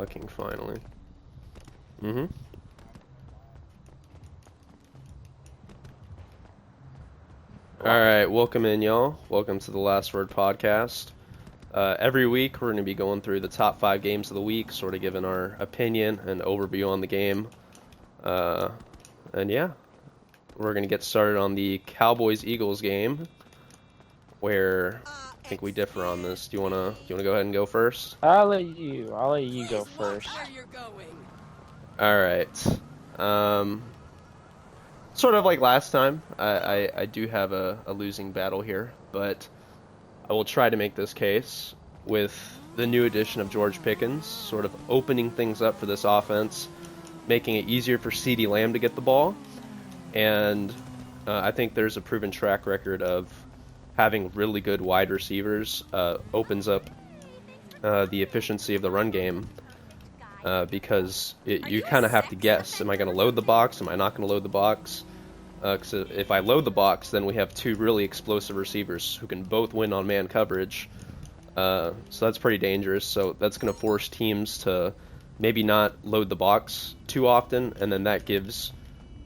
Fucking finally. Mm-hmm. Alright, welcome in, y'all. Welcome to the Last Word podcast. Every week, we're going to be going through the top 5 games of the week, sort of giving our opinion and overview on the game. And yeah, we're going to get started on the Cowboys-Eagles game, where I think we differ on this. Do you want to go ahead and go first? I'll let you go first. Alright. Sort of like last time, I do have a losing battle here, but I will try to make this case with the new addition of George Pickens, sort of opening things up for this offense, making it easier for CeeDee Lamb to get the ball, and I think there's a proven track record of having really good wide receivers opens up the efficiency of the run game, because you kind of have to guess, am I going to load the box, am I not going to load the box? Because if I load the box, then we have two really explosive receivers who can both win on man coverage. So that's pretty dangerous. So that's going to force teams to maybe not load the box too often, and then that gives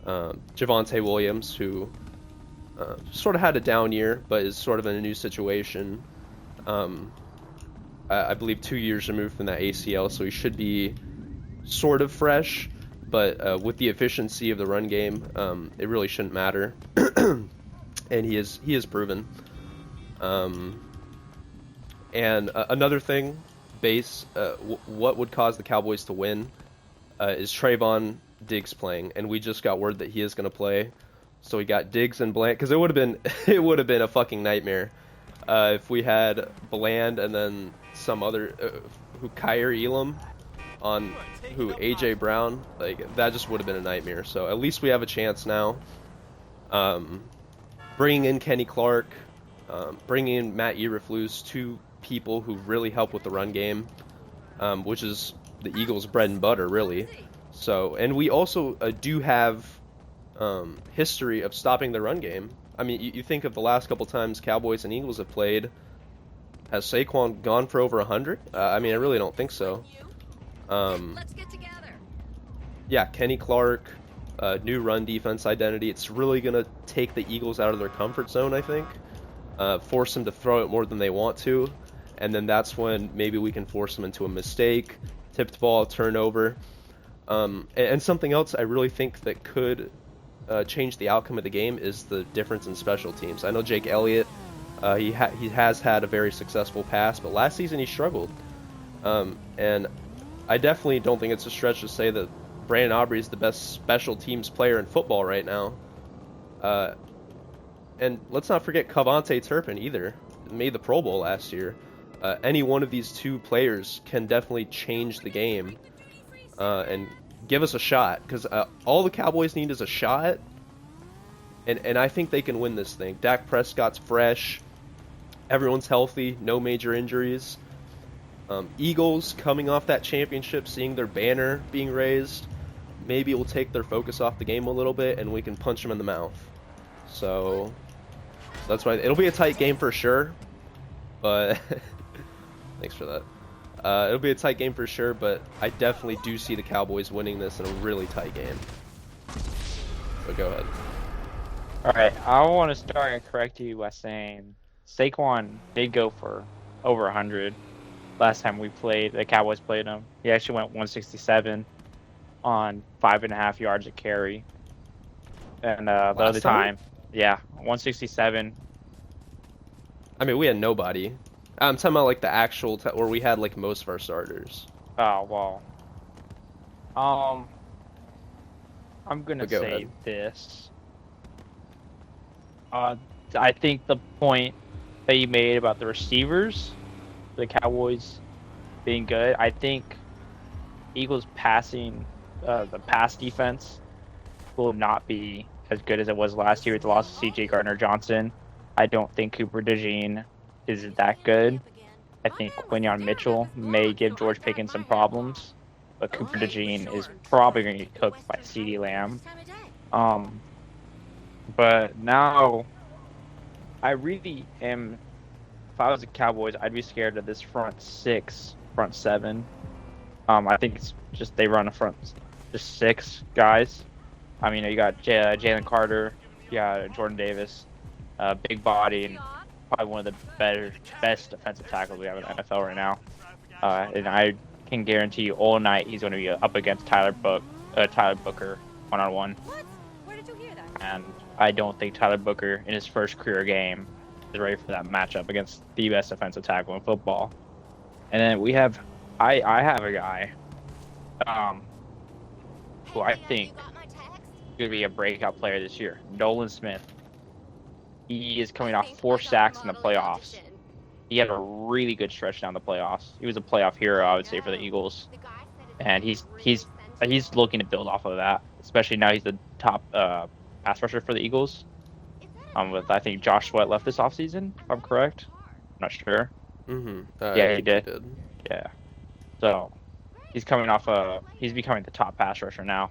Javonte Williams, who sort of had a down year, but is sort of in a new situation. I believe 2 years removed from that ACL, so he should be sort of fresh. But with the efficiency of the run game, it really shouldn't matter, and he is proven. And another thing, what would cause the Cowboys to win is Trayvon Diggs playing, and we just got word that he is going to play. So we got Diggs and Bland, because it would have been a fucking nightmare if we had Bland and then some other Kyer Elam on AJ Brown, like that just would have been a nightmare. So at least we have a chance now. Bringing in Kenny Clark, bringing in Matt Eberflus, two people who really help with the run game, which is the Eagles' bread and butter, really. So, and we also do have history of stopping the run game. I mean, you think of the last couple times Cowboys and Eagles have played. Has Saquon gone for over 100? I mean, I really don't think so. Let's get together. Yeah, Kenny Clark, new run defense identity. It's really going to take the Eagles out of their comfort zone, I think. Force them to throw it more than they want to. And then that's when maybe we can force them into a mistake, tipped ball, turnover. And something else I really think that could change the outcome of the game is the difference in special teams. I know Jake Elliott, he has had a very successful pass, but last season he struggled. And I definitely don't think it's a stretch to say that Brandon Aubrey is the best special teams player in football right now. And let's not forget Cavante Turpin either. Made the Pro Bowl last year. Any one of these two players can definitely change the game and give us a shot. Because all the Cowboys need is a shot. And I think they can win this thing. Dak Prescott's fresh. Everyone's healthy. No major injuries. Eagles coming off that championship, seeing their banner being raised, maybe it will take their focus off the game a little bit, and we can punch them in the mouth. So that's why it'll be a tight game for sure. But thanks for that. It'll be a tight game for sure, but I definitely do see the Cowboys winning this in a really tight game. So go ahead. All right, I want to start and correct you by saying Saquon did go for over 100. Last time the Cowboys played him. He actually went 167 on 5.5 yards a carry. And the other time, yeah, 167. I mean, we had nobody. I'm talking about like the actual where we had like most of our starters. Oh well. I'm gonna say ahead. this. I think the point that you made about the receivers, the Cowboys being good, I think Eagles passing, the pass defense will not be as good as it was last year with the loss of C.J. Gardner-Johnson. I don't think Cooper DeJean is that good. I think Quinyon Mitchell may give George Pickens some problems, but Cooper DeJean is probably going to get cooked by CeeDee Lamb. But now, I really am, if I was the Cowboys, I'd be scared of this front seven. I think it's just they run a front, just 6 guys. I mean, you got Jalen Carter, you got Jordan Davis, big body, and probably one of the best defensive tackles we have in the NFL right now. And I can guarantee you all night he's going to be up against Tyler Booker one-on-one. What? Where did you hear that? And I don't think Tyler Booker in his first career game is ready for that matchup against the best defensive tackle in football. And then we have, I have a guy, who I think You got my text? is going to be a breakout player this year, Nolan Smith. He is coming I off think 4 I got sacks in the model playoffs. electrician. He had a really good stretch down the playoffs. He was a playoff hero, I would say, for the Eagles. The guy said it's And he's looking to build off of that, especially now he's the top pass rusher for the Eagles. Is that a With I think Josh Sweat left this offseason, if I'm correct. I'm not sure. Mm-hmm. Yeah, he did. Yeah. So he's coming off he's becoming the top pass rusher now,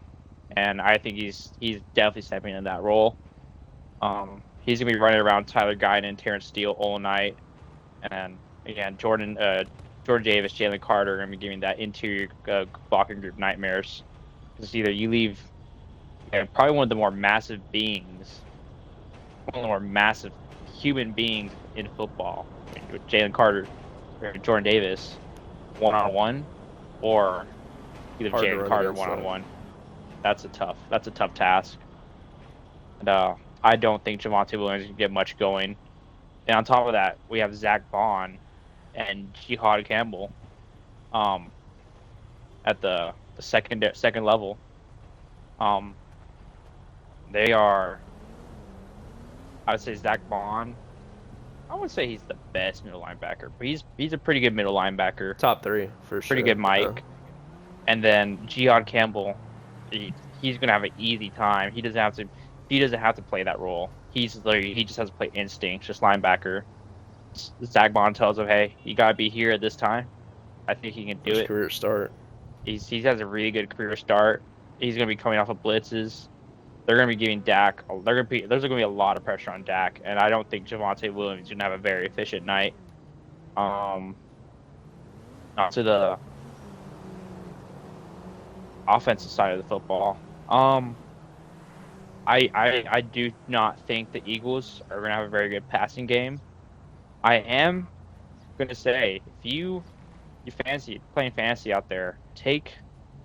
and I think he's definitely stepping into that role. He's gonna be running around Tyler Guyton and Terrence Steele all night, and again Jordan Davis, Jalen Carter are gonna be giving that interior blocking group nightmares. Because either you leave probably one of the more massive beings, one of the more massive human beings in football, with Jalen Carter or Jordan Davis, one-on-one, or either Hard to Jalen run Carter against that. one-on-one. That's a tough task. And I don't think Javonte Williams can get much going. And on top of that, we have Zach Bond and Jihad Campbell, at the second level. They are, I would say Zach Bond. I would say he's the best middle linebacker, but he's a pretty good middle linebacker. Top 3 for sure. Pretty good Mike. Yeah. And then Jihad Campbell, he's gonna have an easy time. He doesn't have to play that role. He just has to play instinct, just linebacker. Zach Bond tells him, hey, you gotta be here at this time. I think he can do First it. career start. He has a really good career start. He's gonna be coming off of blitzes. They're gonna be giving Dak. There's gonna be a lot of pressure on Dak, and I don't think Javonte Williams is gonna have a very efficient night. To the offensive side of the football, I do not think the Eagles are gonna have a very good passing game. I am gonna say if you fancy playing fantasy out there, take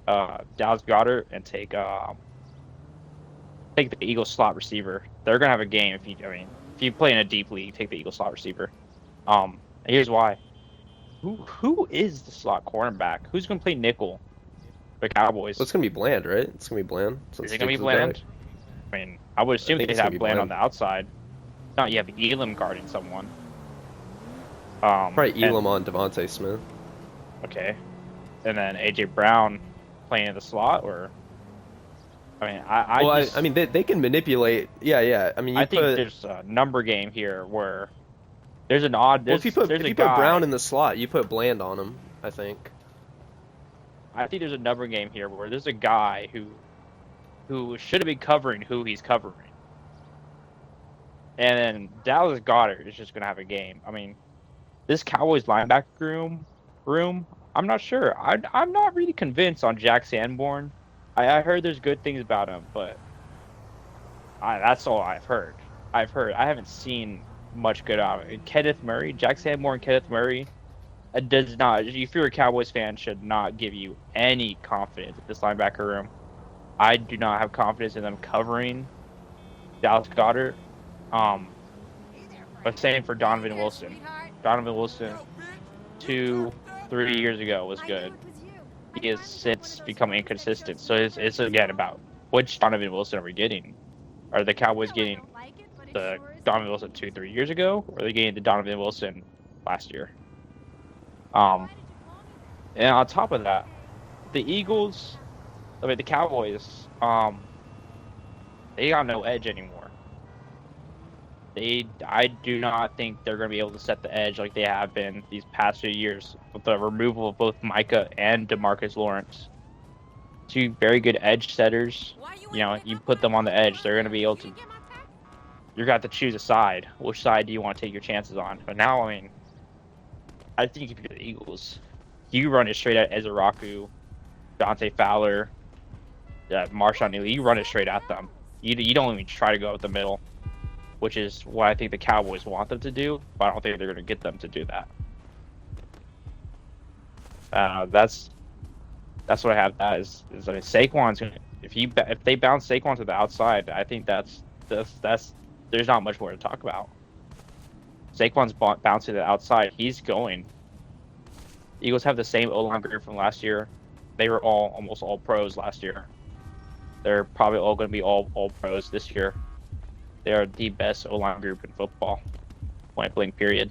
Dallas Goedert and take the Eagles slot receiver. They're gonna have a game if you play in a deep league, take the Eagles slot receiver. Here's why. Who is the slot cornerback? Who's gonna play nickel? The Cowboys. Well, it's gonna be Bland, right? It's gonna be Bland. Is it gonna be Bland? I mean, I would assume think they it's gonna have be Bland on Bland. the outside. No, you have Elam guarding someone. Probably and- Elam on Devontae Smith. Okay. And then AJ Brown playing in the slot, or I mean, I mean, they can manipulate. Yeah. I mean, I think there's a number game here where there's an odd. well, if you put guy, Brown in the slot, you put Bland on him. I think. I think there's a number game here where there's a guy who should have been covering who he's covering, and then Dallas Goedert is just gonna have a game. I mean, this Cowboys linebacker room. I'm not sure. I'm not really convinced on Jack Sanborn. I heard there's good things about him, but that's all I've heard. I haven't seen much good out of it. Kenneth Murray, Jack Sanborn, Kenneth Murray, does not. If you're a Cowboys fan, should not give you any confidence in this linebacker room. I do not have confidence in them covering Dallas Goedert. But same for Donovan Wilson. Donovan Wilson 2-3 years ago was good. He has since become inconsistent. So it's again about which Donovan Wilson are we getting? Are the Cowboys getting the Donovan Wilson 2-3 years ago, or are they getting the Donovan Wilson last year? And on top of that, the Cowboys, they got no edge anymore. I do not think they're going to be able to set the edge like they have been these past few years with the removal of both Micah and DeMarcus Lawrence. 2 very good edge setters. You put them on the edge, they're going to be able to. You're going to have to choose a side. Which side do you want to take your chances on? But now, I mean, I think if you're the Eagles, you run it straight at Ezraku Dante Fowler, Marshawn Neely, you run it straight at them. You don't even try to go up the middle, which is what I think the Cowboys want them to do, but I don't think they're going to get them to do that. That's what I have. That is I mean, Saquon's gonna, if they bounce Saquon to the outside, I think that's there's not much more to talk about. Saquon's bouncing to the outside. He's going. Eagles have the same O-line group from last year. They were almost all pros last year. They're probably all going to be all pros this year. They are the best O-line group in football. Point blank period.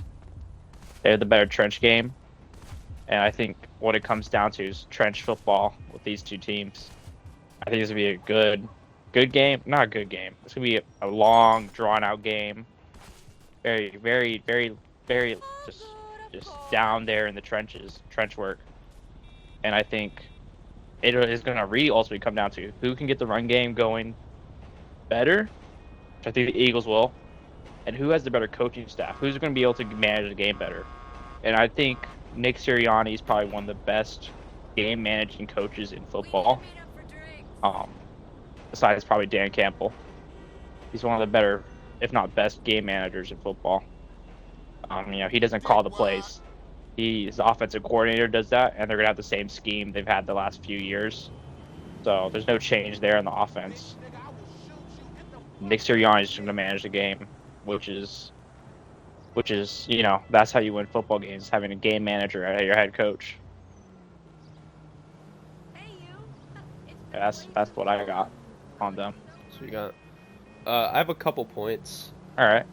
They have the better trench game. And I think what it comes down to is trench football with these two teams. I think it's going to be a good game. Not a good game. It's going to be a long, drawn-out game. Very, very, very, very just down there in the trenches, trench work. And I think it is going to really ultimately come down to who can get the run game going better, which I think the Eagles will, and who has the better coaching staff, who's going to be able to manage the game better. And I think Nick Sirianni is probably one of the best game managing coaches in football. Besides probably Dan Campbell. He's one of the better, if not best, game managers in football. He doesn't call the plays. His offensive coordinator does that, and they're going to have the same scheme they've had the last few years. So there's no change there in the offense. Nick Sirianni is going to manage the game, which is, that's how you win football games, having a game manager as your head coach. That's what I got on them. So you got. I have a couple points. All right.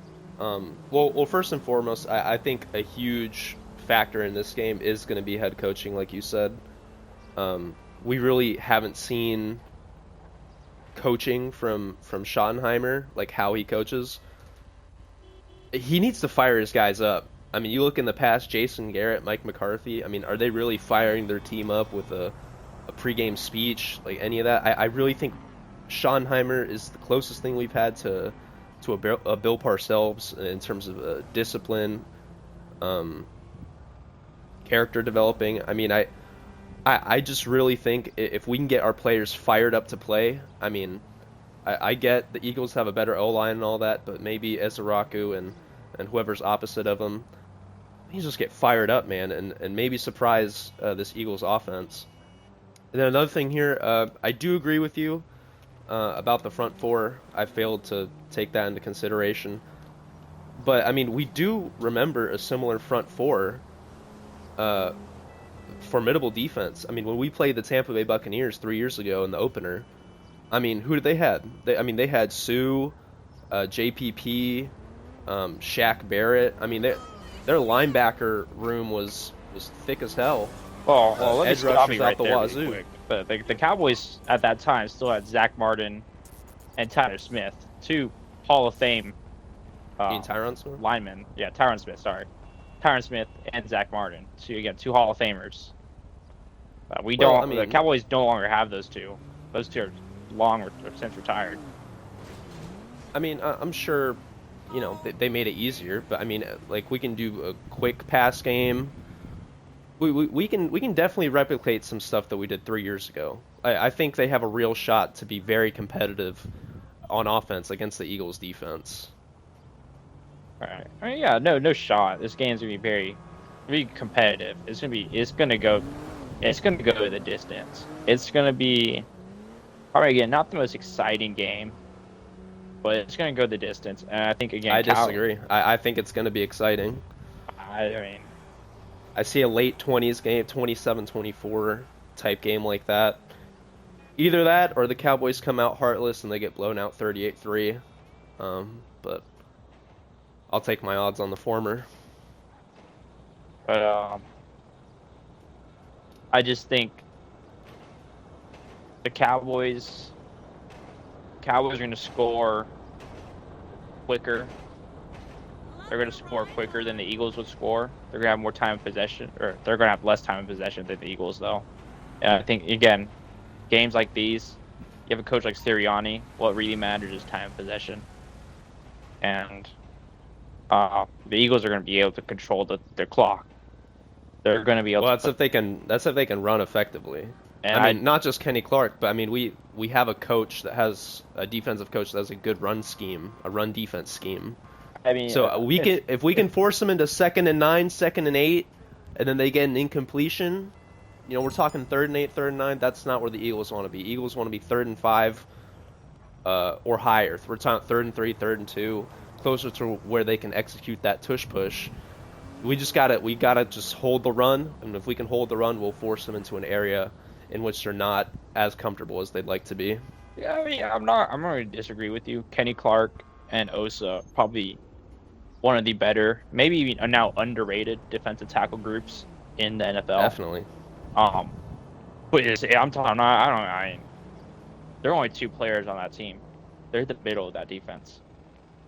Well, first and foremost, I think a huge factor in this game is going to be head coaching, like you said. We really haven't seen coaching from Schottenheimer, like how he coaches. He needs to fire his guys up. I mean, you look in the past, Jason Garrett, Mike McCarthy. I mean, are they really firing their team up with a pregame speech, like any of that? I really think Schottenheimer is the closest thing we've had to a Bill Parcells in terms of discipline, character developing. I mean, I just really think if we can get our players fired up to play, I mean, I get the Eagles have a better O-line and all that, but maybe Ezeraku and whoever's opposite of them, you just get fired up, man, and maybe surprise this Eagles offense. And then another thing here, I do agree with you about the front four. I failed to take that into consideration. But, I mean, we do remember a similar front four, formidable defense. I mean, when we played the Tampa Bay Buccaneers 3 years ago in the opener, I mean, who did they had? They had Sue, JPP, Shaq Barrett. I mean, their linebacker room was thick as hell. Well, let me edge stop rushers you right out the there wazoo. really quick. But the Cowboys at that time still had Zach Martin and Tyler Smith, two Hall of Fame Tyron Smith? linemen. Yeah, Tyron Smith, sorry. Tyron Smith and Zach Martin. So, again, two Hall of Famers. The Cowboys no longer have those two. Those two are long or since retired. I mean, I'm sure, they made it easier, but I mean, like, we can do a quick pass game. We can definitely replicate some stuff that we did 3 years ago. I think they have a real shot to be very competitive on offense against the Eagles defense. All right. I mean, yeah, no shot. This game's gonna be very, very competitive. It's gonna go the distance. It's gonna be probably, again, not the most exciting game, but it's gonna go the distance. And I think, again, I disagree. I think it's gonna be exciting. I mean, I see a late 20s game, 27-24 type game like that. Either that or the Cowboys come out heartless and they get blown out 38-3. But I'll take my odds on the former. But I just think the Cowboys are going to score quicker. They're going to score quicker than the Eagles would score. They're going to have more time in possession, or they're going to have less time in possession than the Eagles, though. And I think, again, games like these, you have a coach like Sirianni, what really matters is time in possession. And the Eagles are going to be able to control the clock. They're going to be able Well, to... that's if they can run effectively. And I mean, not just Kenny Clark, but I mean, we have a coach that has a defensive coach that has a good run scheme, a run defense scheme. I mean, So if we can force them into 2nd and 9, 2nd and 8, and then they get an incompletion, you know, we're talking 3rd and 8, 3rd and 9. That's not where the Eagles want to be. Eagles want to be 3rd and 5, or higher. We're talking 3rd and 3, 3rd and 2, closer to where they can execute that tush push. We gotta just hold the run, and if we can hold the run, we'll force them into an area in which they're not as comfortable as they'd like to be. Yeah, I mean, I'm not going to disagree with you. Kenny Clark and Osa probably one of the better, maybe even now underrated defensive tackle groups in the NFL. Definitely. But I'm talking. I mean, there are only 2 players on that team. They're the middle of that defense.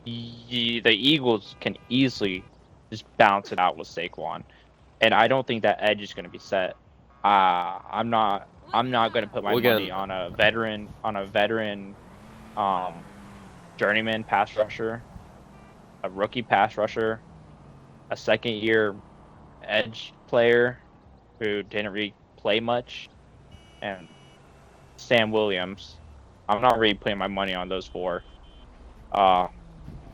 The Eagles can easily just bounce it out with Saquon, and I don't think that edge is going to be set. I'm not going to put my money on a veteran, journeyman pass rusher, a rookie pass rusher, a 2nd-year edge player who didn't really play much, and Sam Williams. I'm not really putting my money on those 4.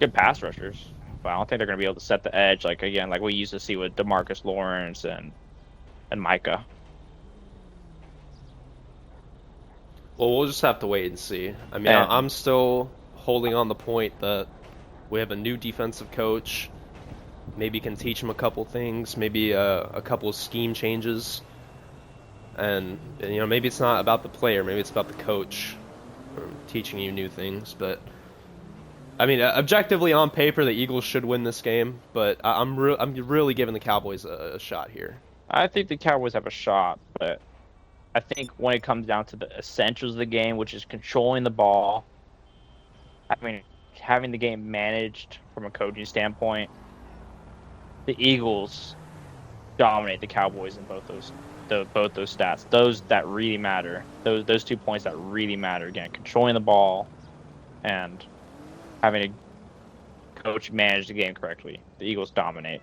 Good pass rushers, but I don't think they're going to be able to set the edge like we used to see with DeMarcus Lawrence and Micah. Well, we'll just have to wait and see. I mean, I'm still holding on the point that we have a new defensive coach. Maybe can teach him a couple things, maybe a couple of scheme changes. And, you know, maybe it's not about the player, maybe it's about the coach teaching you new things. But, I mean, objectively on paper, the Eagles should win this game, but I'm really giving the Cowboys a shot here. I think the Cowboys have a shot, but I think when it comes down to the essentials of the game, which is controlling the ball, I mean, having the game managed from a coaching standpoint, the Eagles dominate the Cowboys in both those stats. Those that really matter. Those 2 points that really matter. Again, controlling the ball and having a coach manage the game correctly. The Eagles dominate.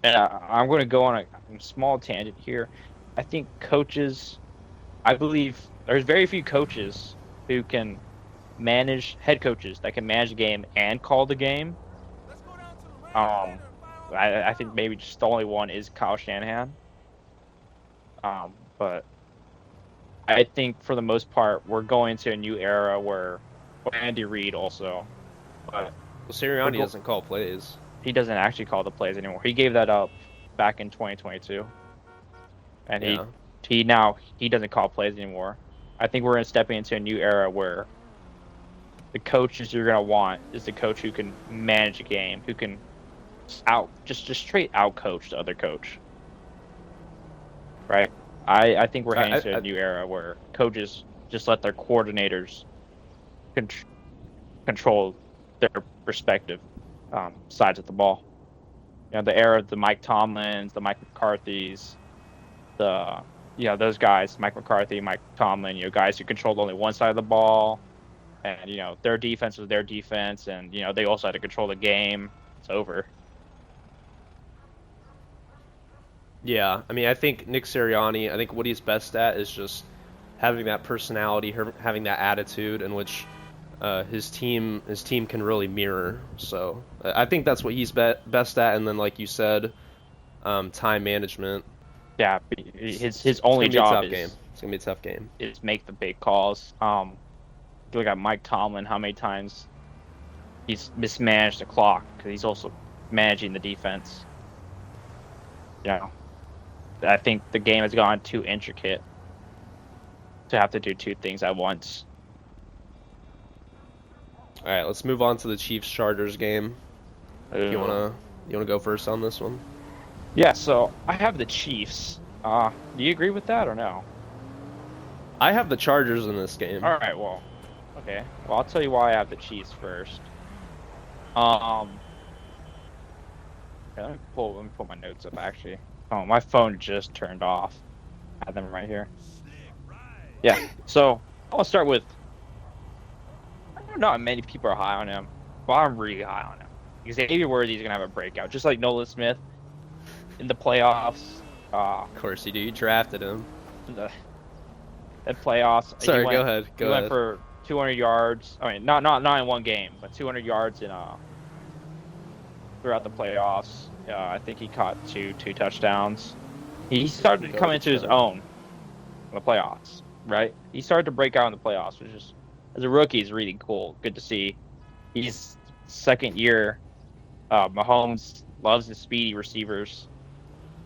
And I'm going to go on a small tangent here. I think I believe there's very few coaches who can head coaches that can manage the game and call the game. I think maybe just the only one is Kyle Shanahan. But I think for the most part, we're going to a new era where Andy Reid also. But Sirianni doesn't call plays. He doesn't actually call the plays anymore. He gave that up back in 2022. And he doesn't call plays anymore. I think we're stepping into a new era where the coaches you're gonna want is the coach who can manage a game, who can just straight out coach the other coach. Right? I think we're heading to a new era where coaches just let their coordinators control their respective sides of the ball. You know, the era of the Mike Tomlins, the Mike McCarthys, those guys, Mike McCarthy, Mike Tomlin, guys who controlled only one side of the ball, and their defense was their defense, and they also had to control the game. It's over. Yeah, I mean, I think Nick Sirianni, I think what he's best at is just having that personality, having that attitude in which his team can really mirror. So I think that's what he's best at, and then like you said, time management. Yeah, his only job it's gonna be a tough game. Is make the big calls. Look at Mike Tomlin, how many times he's mismanaged the clock because he's also managing the defense. I think the game has gone too intricate to have to do 2 things at once. All right, let's move on to the Chiefs-Chargers game. You wanna go first on this one? Yeah, so I have the Chiefs. Do you agree with that or no? I have the Chargers in this game. All right, well, okay. Well, I'll tell you why I have the Chiefs first. Let me pull my notes up actually. Oh, my phone just turned off. I have them right here. Yeah, so I'll start with. I don't know how many people are high on him, but I'm really high on him. Xavier Worthy's gonna have a breakout, just like Nolan Smith in the playoffs. Of course you do. You drafted him. at playoffs. Sorry, he went, go ahead. He went for 200 yards. I mean, not in one game, but 200 yards in throughout the playoffs. I think he caught two touchdowns. He started to come into his own in the playoffs, right? He started to break out in the playoffs, which is, as a rookie, is really cool. Good to see. He's second year. Mahomes loves the speedy receivers.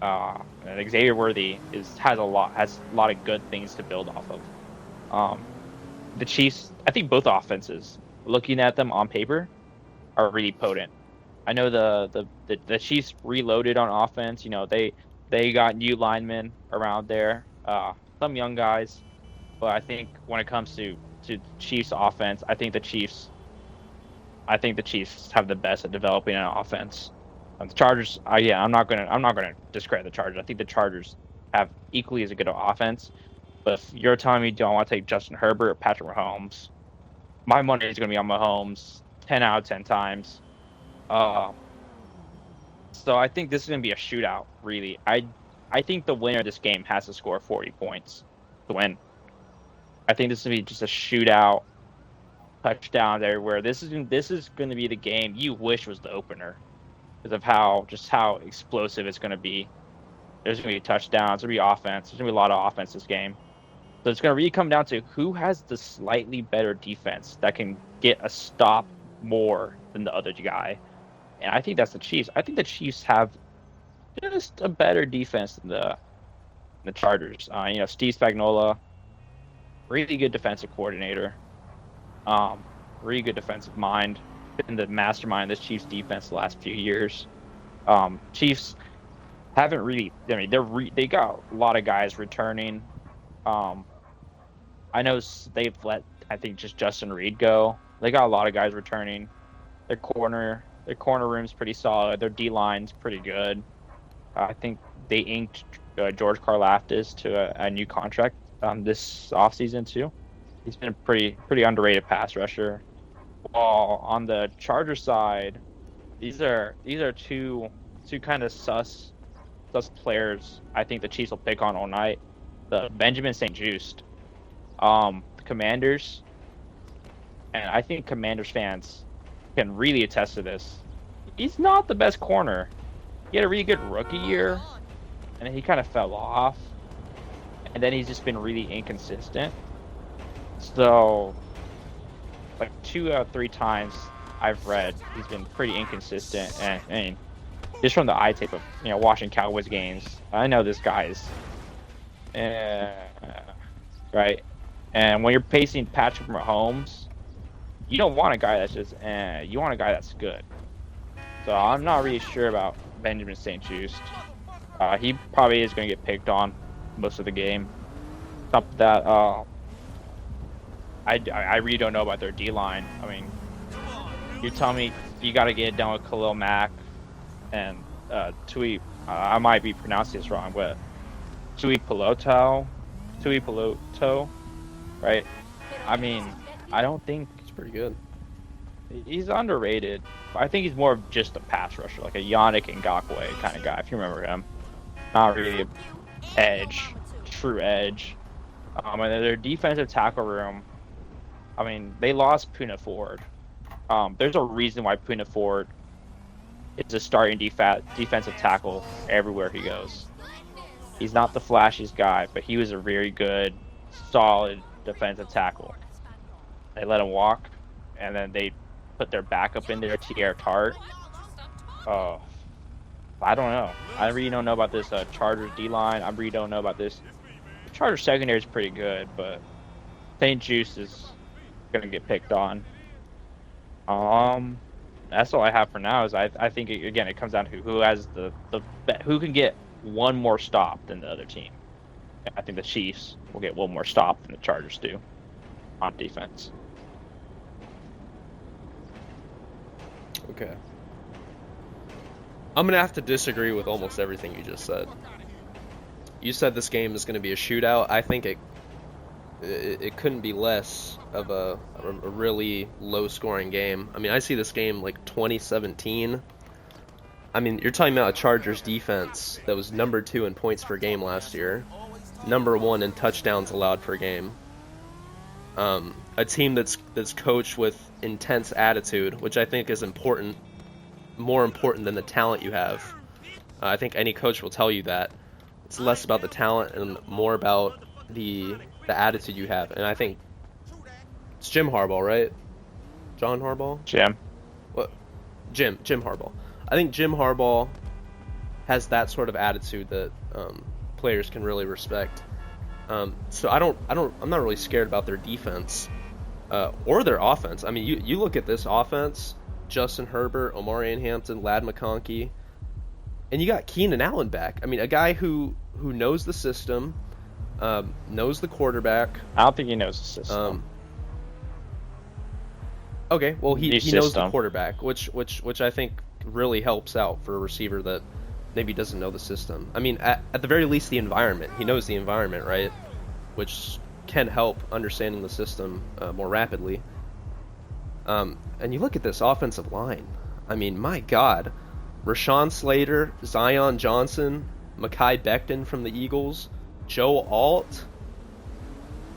And Xavier Worthy has a lot of good things to build off of. The Chiefs, I think both offenses, looking at them on paper, are really potent. I know the Chiefs reloaded on offense. You know, they got new linemen around there, some young guys, but I think when it comes to Chiefs offense, I think the Chiefs have the best at developing an offense. The Chargers, I'm not gonna discredit the Chargers. I think the Chargers have equally as a good offense. But if you're telling me, do I want to take Justin Herbert or Patrick Mahomes? My money is gonna be on Mahomes 10 out of 10 times. So I think this is gonna be a shootout. Really, I think the winner of this game has to score 40 points to win. I think this is gonna be just a shootout, touchdowns everywhere. This is going to be the game you wish was the opener, because of how explosive it's going to be. There's going to be touchdowns. There's going to be offense. There's going to be a lot of offense this game. So it's going to really come down to who has the slightly better defense that can get a stop more than the other guy. And I think that's the Chiefs. I think the Chiefs have just a better defense than the Chargers. Steve Spagnuolo, really good defensive coordinator. Really good defensive mind. Been the mastermind of this Chiefs defense the last few years. Chiefs haven't really. I mean, they got a lot of guys returning. I know they've let, I think, just Justin Reed go. They got a lot of guys returning. Their corner room's pretty solid. Their D line's pretty good. I think they inked George Karlaftis to a new contract this offseason too. He's been a pretty underrated pass rusher. While on the Charger side, these are two kind of sus players. I think the Chiefs will pick on all night. The Benjamin St-Juste, the Commanders, and I think Commanders fans can really attest to this. He's not the best corner. He had a really good rookie year, and then he kind of fell off, and then he's just been really inconsistent. So, like 2 out of 3 times I've read, he's been pretty inconsistent. And I mean, just from the eye tape of watching Cowboys games, I know this guy's right. And when you're facing Patrick Mahomes, you don't want a guy that's just you want a guy that's good. So I'm not really sure about Benjamin St-Juste. He probably is going to get picked on most of the game. Top of that, I really don't know about their D-line. I mean, you tell me you got to get it done with Khalil Mack and Tui. I might be pronouncing this wrong, but Tui Peloto, right? I mean, I don't think It's pretty good. he's underrated. I think he's more of just a pass rusher, like a Yannick Ngakoue kind of guy, if you remember him. Not really a true edge. And their defensive tackle room, I mean, they lost Poona Ford. There's a reason why Poona Ford is a starting defensive tackle everywhere he goes. He's not the flashiest guy, but he was a very good, solid defensive tackle. They let him walk, and then they put their backup in there, Tierra Tart. I don't know. I really don't know about this Chargers D-line. I really don't know about this. The Chargers secondary is pretty good, but St-Juste is going to get picked on. That's all I have for now. Is I think again it comes down to who has who can get one more stop than the other team. I think the Chiefs will get one more stop than the Chargers do on defense. Okay. I'm going to have to disagree with almost everything you just said. You said this game is going to be a shootout. I think it couldn't be less of a really low-scoring game. I mean, I see this game like 2017. I mean, you're talking about a Chargers defense that was number 2 in points per game last year. number one in touchdowns allowed per game. A team that's coached with intense attitude, which I think is important, more important than the talent you have. I think any coach will tell you that. It's less about the talent and more about the attitude you have. And I think it's Jim Harbaugh, right? John Harbaugh? Jim. What? Jim Harbaugh. I think Jim Harbaugh has that sort of attitude that players can really respect. So I'm not really scared about their defense or their offense. I mean, you look at this offense: Justin Herbert, Omarion Hampton, Ladd McConkey, and you got Keenan Allen back. I mean, a guy who knows the system, knows the quarterback. I don't think he knows the system. Okay, well he knows the system. quarterback, which I think really helps out for a receiver that maybe doesn't know the system. I mean, at the very least, the environment. He knows the environment, right? Which can help understanding the system more rapidly. And you look at this offensive line. I mean, my God. Rashawn Slater, Zion Johnson, Mekhi Becton from the Eagles, Joe Alt.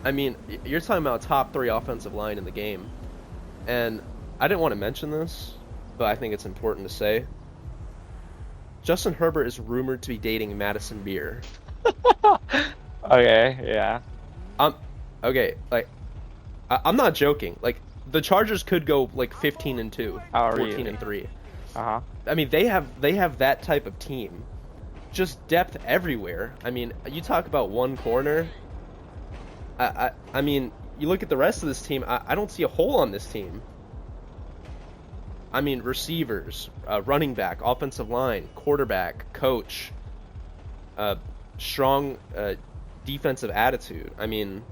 I mean, you're talking about a top 3 offensive line in the game. And I didn't want to mention this, but I think it's important to say. Justin Herbert is rumored to be dating Madison Beer. Okay, yeah. Okay, like, I'm not joking. Like, the Chargers could go like 15-2, Oh, 14-3. really? Uh-huh. I mean, they have that type of team, just depth everywhere. I mean, you talk about one corner. I mean, you look at the rest of this team. I don't see a hole on this team. I mean, receivers, running back, offensive line, quarterback, coach, strong defensive attitude. I mean,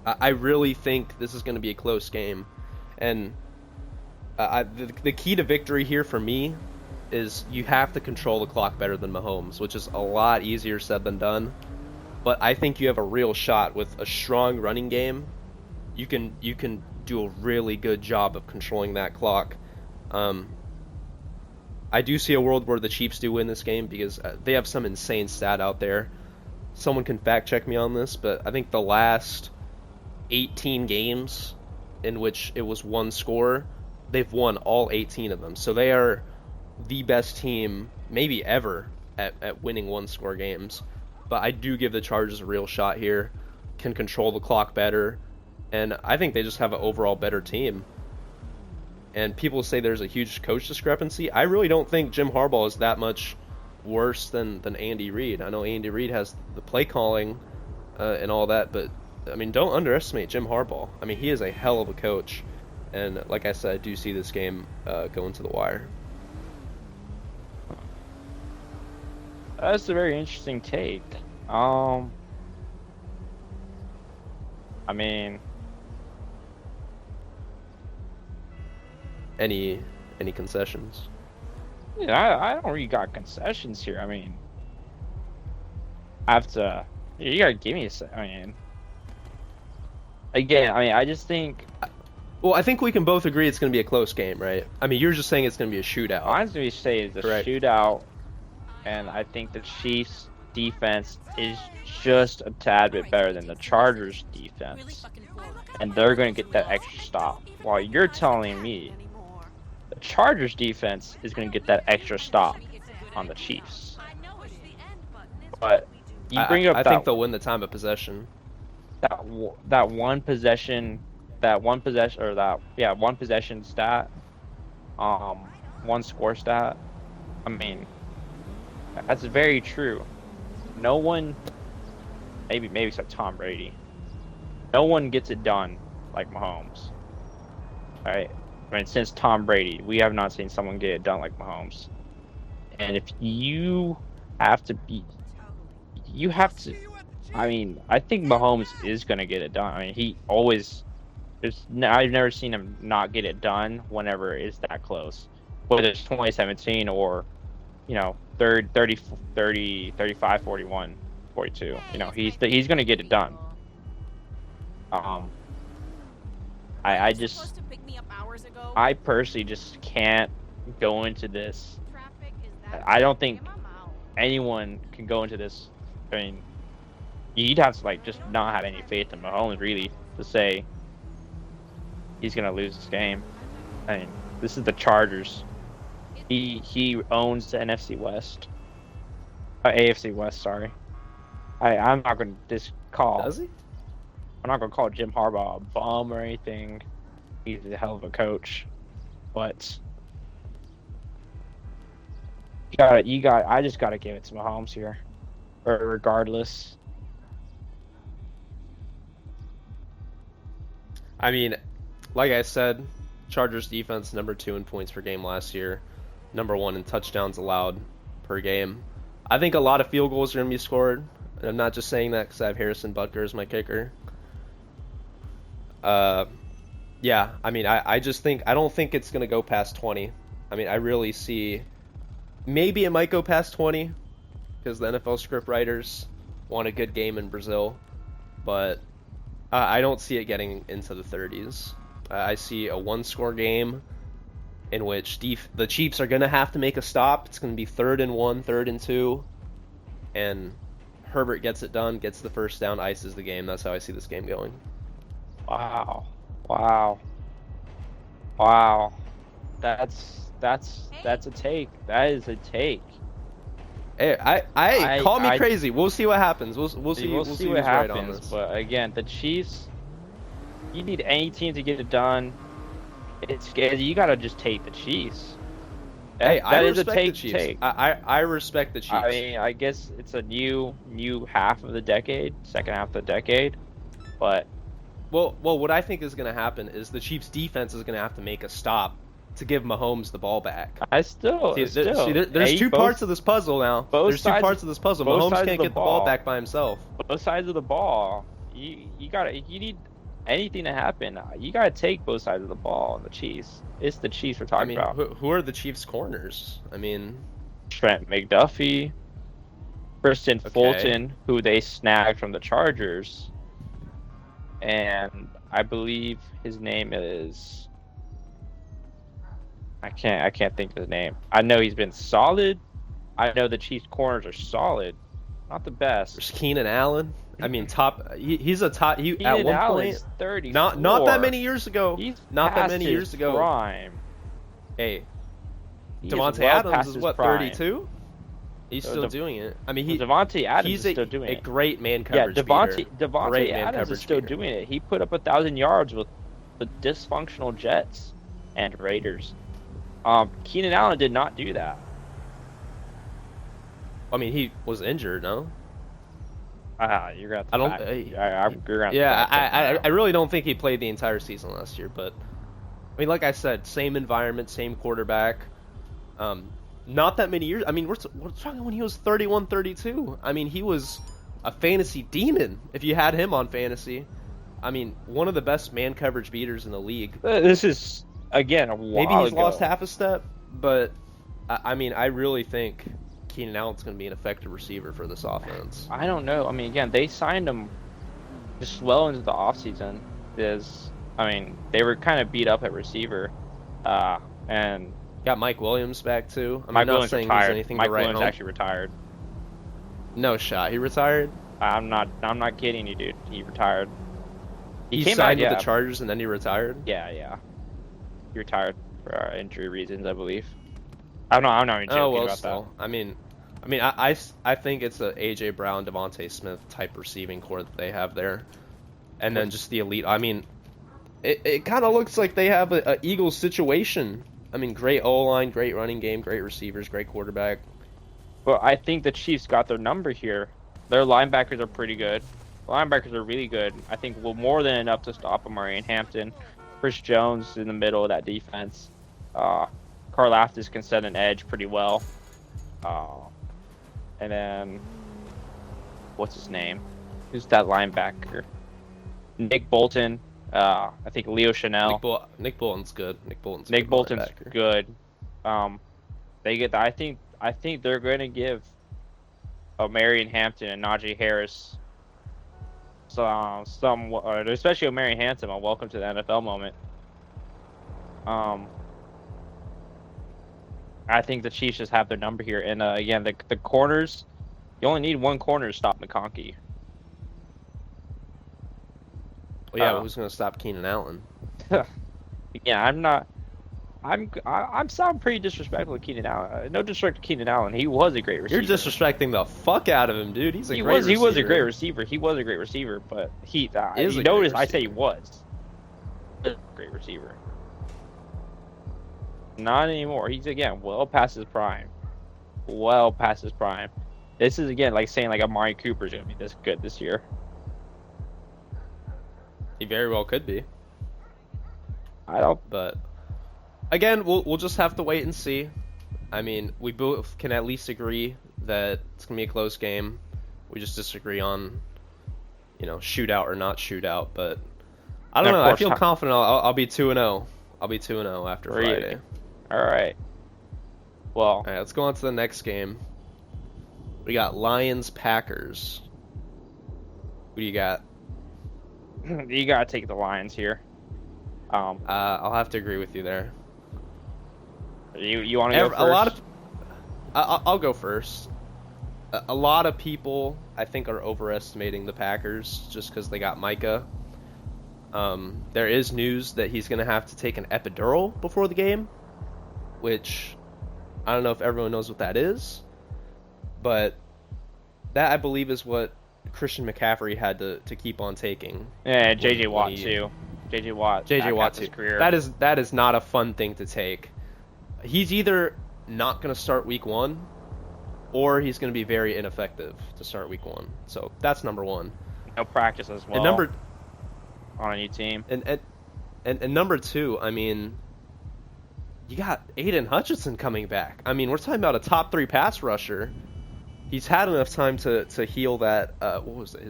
I really think this is going to be a close game, and the key to victory here for me is you have to control the clock better than Mahomes, which is a lot easier said than done. But I think you have a real shot with a strong running game. You can do a really good job of controlling that clock. I do see a world where the Chiefs do win this game because they have some insane stat out there. Someone can fact check me on this, but I think the last 18 games in which it was one score, they've won all 18 of them. So they are the best team maybe ever at winning one-score games. But I do give the Chargers a real shot here, can control the clock better, and I think they just have an overall better team. And people say there's a huge coach discrepancy. I really don't think Jim Harbaugh is that much worse than Andy Reid. I know Andy Reid has the play calling and all that, but I mean, don't underestimate Jim Harbaugh. I mean, he is a hell of a coach, and like I said, I do see this game going to the wire. That's a very interesting take. I mean, Any concessions? yeah, I don't really got concessions here. I mean, you gotta give me I mean, again, I just think Well, I think we can both agree it's going to be a close game, right? I mean, you're just saying it's going to be a shootout. I'm going to say it's a Correct. shootout, and I think the Chiefs' defense is just a tad bit better than the Chargers' defense, and they're going to get that extra stop. While you're telling me the Chargers' defense is going to get that extra stop on the Chiefs. But you bring up I think they'll win the time of possession. that one possession stat, one score stat. I mean, that's very true. No one, maybe except Tom Brady, no one gets it done like Mahomes. All right, I mean, since Tom Brady, we have not seen someone get it done like Mahomes. And if you have to be, you have to. I mean, I think Mahomes is gonna get it done. I mean, he always. I've never seen him not get it done whenever it's that close, whether it's 2017 or, 30, 35, 41, 42. He's going to get it done. I personally just can't go into this. I don't think anyone can go into this. I mean, you'd have to like just not have any faith in Mahomes really to say he's gonna lose this game. I mean, this is the Chargers. He owns the NFC West, AFC West. Sorry, I'm not gonna Does he? I'm not gonna call Jim Harbaugh a bum or anything. He's a hell of a coach, but I just gotta give it to Mahomes here, or regardless. I mean, like I said, Chargers defense #2 in points per game last year, #1 in touchdowns allowed per game. I think a lot of field goals are going to be scored, and I'm not just saying that because I have Harrison Butker as my kicker. Yeah, I mean, I don't think it's going to go past 20. I mean, I really see, maybe it might go past 20 because the NFL script writers want a good game in Brazil, but I don't see it getting into the 30s. I see a one-score game in which the Chiefs are going to have to make a stop. It's going to be 3rd and 1, 3rd and 2, and Herbert gets it done, gets the first down, ices the game. That's how I see this game going. Wow. That's a take. That is a take. Hey, call me crazy. We'll see what happens. We'll see what who's happens. right on this. But again, the Chiefs, you need any team to get it done. You gotta just take the Chiefs. Hey, I that is respect a take. the Chiefs. Take. I respect the Chiefs. I mean, I guess it's a new half of the decade, second half of the decade, but well, what I think is going to happen is the Chiefs' defense is going to have to make a stop to give Mahomes the ball back. there's two parts of this puzzle now. There's two parts of this puzzle. Mahomes can't get the ball back by himself. Both sides of the ball. You need anything to happen. You gotta take both sides of the ball. The Chiefs. It's the Chiefs we're talking about. Who are the Chiefs' corners? I mean, Trent McDuffie, Kristen Fulton, who they snagged from the Chargers, and I believe his name is. I can't think of his name. I know he's been solid. I know the Chiefs' corners are solid. Not the best. There's Keenan Allen. I mean, he's a top. Keenan At one Allen's point, 34. not that many years ago. He's not that many past years his ago. Prime. Hey, He Devontae well Adams past is his what, prime. 32? He's still doing it. I mean, Devontae Adams he's is still doing a it. great man coverage beater. Devontae Great man Adams is coverage still beater. doing it. He put up 1,000 yards with the dysfunctional Jets and Raiders. Keenan Allen did not do that. I mean, he was injured, no? You're gonna have to I really don't think he played the entire season last year, but I mean, like I said, same environment, same quarterback. Not that many years. I mean, we're talking when he was 31, 32. I mean, he was a fantasy demon if you had him on fantasy. I mean, one of the best man coverage beaters in the league. This is again a while Maybe he's ago. lost half a step, but I mean, I really think Keenan Allen's going to be an effective receiver for this offense. I don't know. I mean, again, they signed him just well into the offseason. They were kind of beat up at receiver, and Got Mike Williams back too. I'm Mike not Williams saying retired. he's anything Mike to write Williams home. actually retired. No shot. He retired. I'm not kidding you, dude. He retired. He came signed out, with the Chargers and then he retired. Yeah. He retired for injury reasons, I believe. I'm not even joking about still. that. I think it's a AJ Brown, Devontae Smith type receiving core that they have there, and then just the elite. I mean, it kind of looks like they have a Eagles situation. I mean, great O-line, great running game, great receivers, great quarterback. But I think the Chiefs got their number here. Their linebackers are pretty good. The linebackers are really good. I think more than enough to stop Amari and Hampton. Chris Jones in the middle of that defense. Karlaftis can set an edge pretty well. And then, what's his name? Who's that linebacker? Nick Bolton. I think Leo Chanel. Nick Bolton's good. Nick Bolton's good. I think they're going to give Marion Hampton and Najee Harris especially Marion Hampton, a welcome to the NFL moment. I think the Chiefs just have their number here, and again, the corners. You only need one corner to stop McConkey. Well, yeah, Oh. who's going to stop Keenan Allen? Yeah, I'm not. I'm sounding pretty disrespectful to Keenan Allen. No disrespect to Keenan Allen. He was a great receiver. You're disrespecting the fuck out of him, dude. He's a He great was. receiver. He was a great receiver. He was a great receiver, but he. Is You a great notice I say he receiver. was a great receiver. Not anymore. He's again well past his prime. Well past his prime. This is again like saying like Amari Cooper's gonna be this good this year. He very well could be. I don't. But again, we'll just have to wait and see. I mean, we both can at least agree that it's gonna be a close game. We just disagree on, shootout or not shootout. But I don't And of know. I course, feel confident. I'll be 2-0. I'll be 2-0 after Really? Friday. All right. Well, All right, let's go on to the next game. We got Lions Packers. Who do you got? you gotta take the Lions here. I'll have to agree with you there. You want to go first? A lot of, I'll go first. A lot of people, I think, are overestimating the Packers just because they got Micah. There is news that he's going to have to take an epidural before the game, which I don't know if everyone knows what that is, but that, I believe, is what Christian McCaffrey had to keep on taking. Yeah, JJ when Watt he- too. JJ Watt. JJ back Watt half his too. career. That is not a fun thing to take. He's either not going to start week 1, or he's going to be very ineffective to start week 1. So that's number 1. no practice as well. And number on a new team. and number 2, I mean, you got Aiden Hutchinson coming back. I mean, we're talking about a top 3 pass rusher. He's had enough time to heal that. What was it,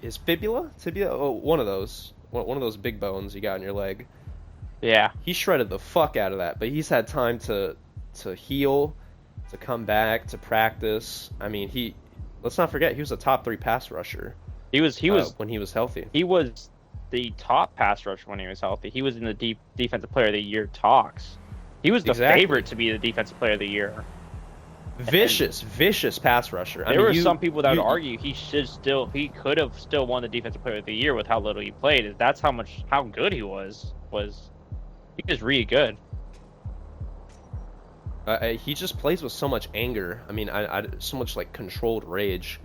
his fibula, tibia? Oh, one of those big bones you got in your leg. Yeah. He shredded the fuck out of that, but he's had time to heal, to come back, to practice. I mean, let's not forget he was a top 3 pass rusher. He was when he was healthy. he was the top pass rusher when he was healthy. He was in the defensive player of the year talks. He was the Exactly. favorite to be the defensive player of the year. Vicious pass rusher. There were some people that would argue he could have still won the defensive player of the year with how little he played. That's how good he was. He was really good. He just plays with so much anger. I mean, so much like controlled rage.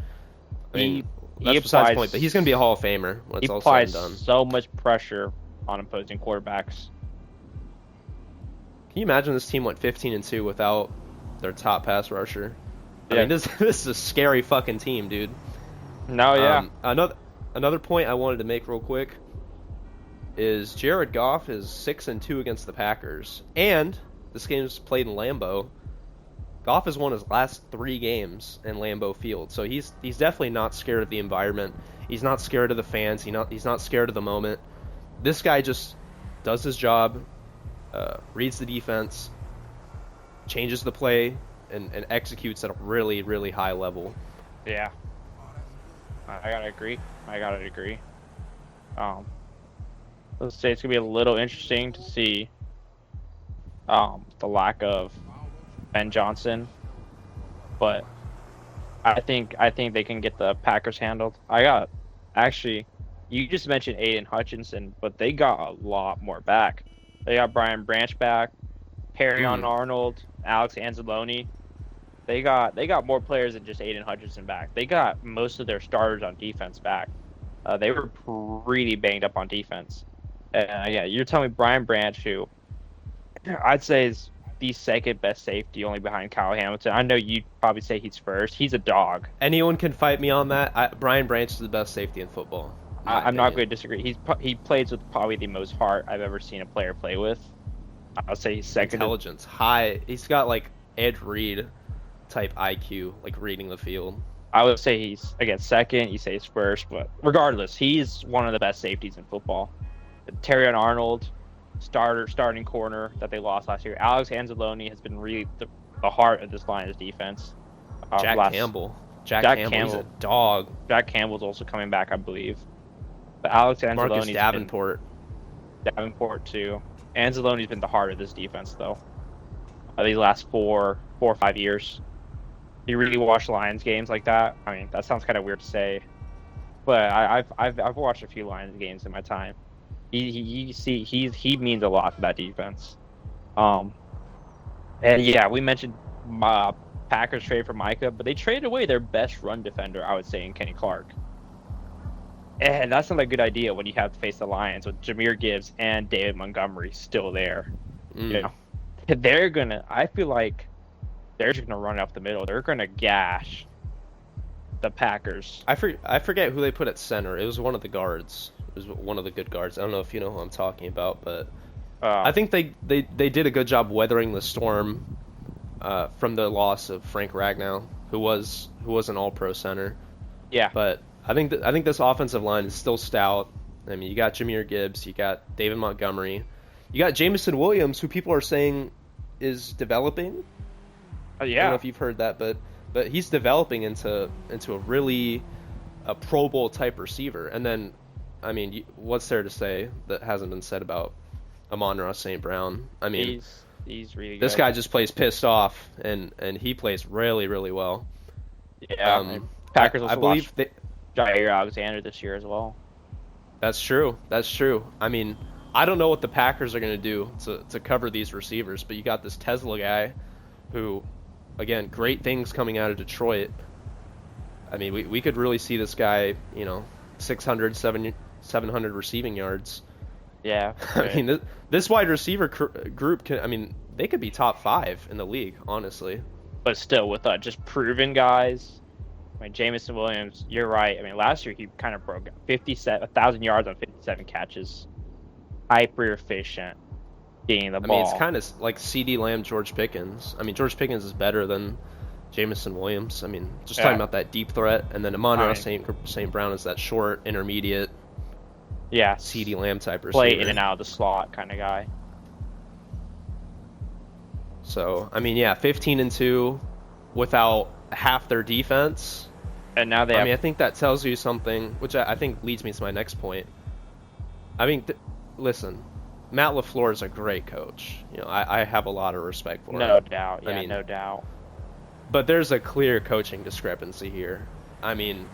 I mean, that's besides the point. But he's gonna be a Hall of Famer when He it's all said and applies done. so much pressure on opposing quarterbacks. Can you imagine this team went 15-2 without their top pass rusher? I Yeah. mean, this is a scary fucking team, dude. No, yeah. Another point I wanted to make real quick is Jared Goff is 6-2 against the Packers, and this game is played in Lambeau. Goff has won his last 3 games in Lambeau Field, so he's definitely not scared of the environment. He's not scared of the fans. He's not scared of the moment. This guy just does his job, reads the defense, changes the play, and executes at a really, really high level. Yeah. I gotta agree. Let's say it's gonna be a little interesting to see the lack of Ben Johnson, but I think they can get the Packers handled. You just mentioned Aiden Hutchinson, but they got a lot more back. They got Brian Branch back, Perrion Arnold, Alex Anzalone. They got more players than just Aiden Hutchinson back. They got most of their starters on defense back. They were pretty banged up on defense. Yeah, you're telling me Brian Branch, who I'd say is the second best safety, only behind Kyle Hamilton. I know you'd probably say he's first. He's a dog. Anyone can fight me on that. Brian Branch is the best safety in football. I'm not going to disagree. He plays with probably the most heart I've ever seen a player play with. I'll say he's second. Intelligence, high. He's got like Ed Reed type IQ, like reading the field. I would say he's second. You say he's first, but regardless, he's one of the best safeties in football. Terrion Arnold, starting corner that they lost last year. Alex Anzalone has been really the heart of this Lions defense. Jack Campbell, he's a dog. Jack Campbell's also coming back, I believe. But Alex Anzalone's Marcus Davenport. Davenport too. Anzalone's been the heart of this defense, though. These last 4 or 5 years. You really watch Lions games like that? I mean, that sounds kind of weird to say. but I've watched a few Lions games in my time. He means a lot for that defense. Um, and yeah, we mentioned Packers trade for Micah, but they traded away their best run defender, I would say, in Kenny Clark. And that's not a good idea when you have to face the Lions with Jahmyr Gibbs and David Montgomery still there. You know, I feel like they're just gonna run up the middle. They're gonna gash the Packers. I forget who they put at center. It was one of the guards. It was one of the good guards. I don't know if you know who I'm talking about, but I think they did a good job weathering the storm from the loss of Frank Ragnow, who was an All-Pro center. Yeah, But I think this offensive line is still stout. I mean, you got Jahmyr Gibbs, you got David Montgomery, you got Jameson Williams, who people are saying is developing. I don't know if you've heard that, but he's developing into a really a Pro Bowl type receiver. And then, I mean, what's there to say that hasn't been said about Amon-Ra St. Brown? I mean, he's really good. This guy just plays pissed off, and he plays really, really well. Yeah, Packers also I believe lost Jair Alexander this year as well. That's true. I mean, I don't know what the Packers are going to do to cover these receivers, but you got this Tesla guy who, again, great things coming out of Detroit. I mean, we could really see this guy, 600, 700 receiving yards. Yeah. I mean, this wide receiver group they could be top 5 in the league, honestly. But still, with just proven guys. I mean, Jameson Williams, you're right. I mean, last year he kind of broke 1,000 yards on 57 catches. Hyper efficient, getting the ball. I mean, it's kind of like CeeDee Lamb, George Pickens. I mean, George Pickens is better than Jameson Williams. I mean, just talking about that deep threat, and then Amon-Ra St. Brown is that short, intermediate, CeeDee Lamb type receiver. Play in and out of the slot kind of guy. So, I mean, 15-2 without half their defense. And now I think that tells you something, which I think leads me to my next point. I mean, listen, Matt LaFleur is a great coach. I have a lot of respect for him. No doubt. Yeah, no doubt. But there's a clear coaching discrepancy here. I mean,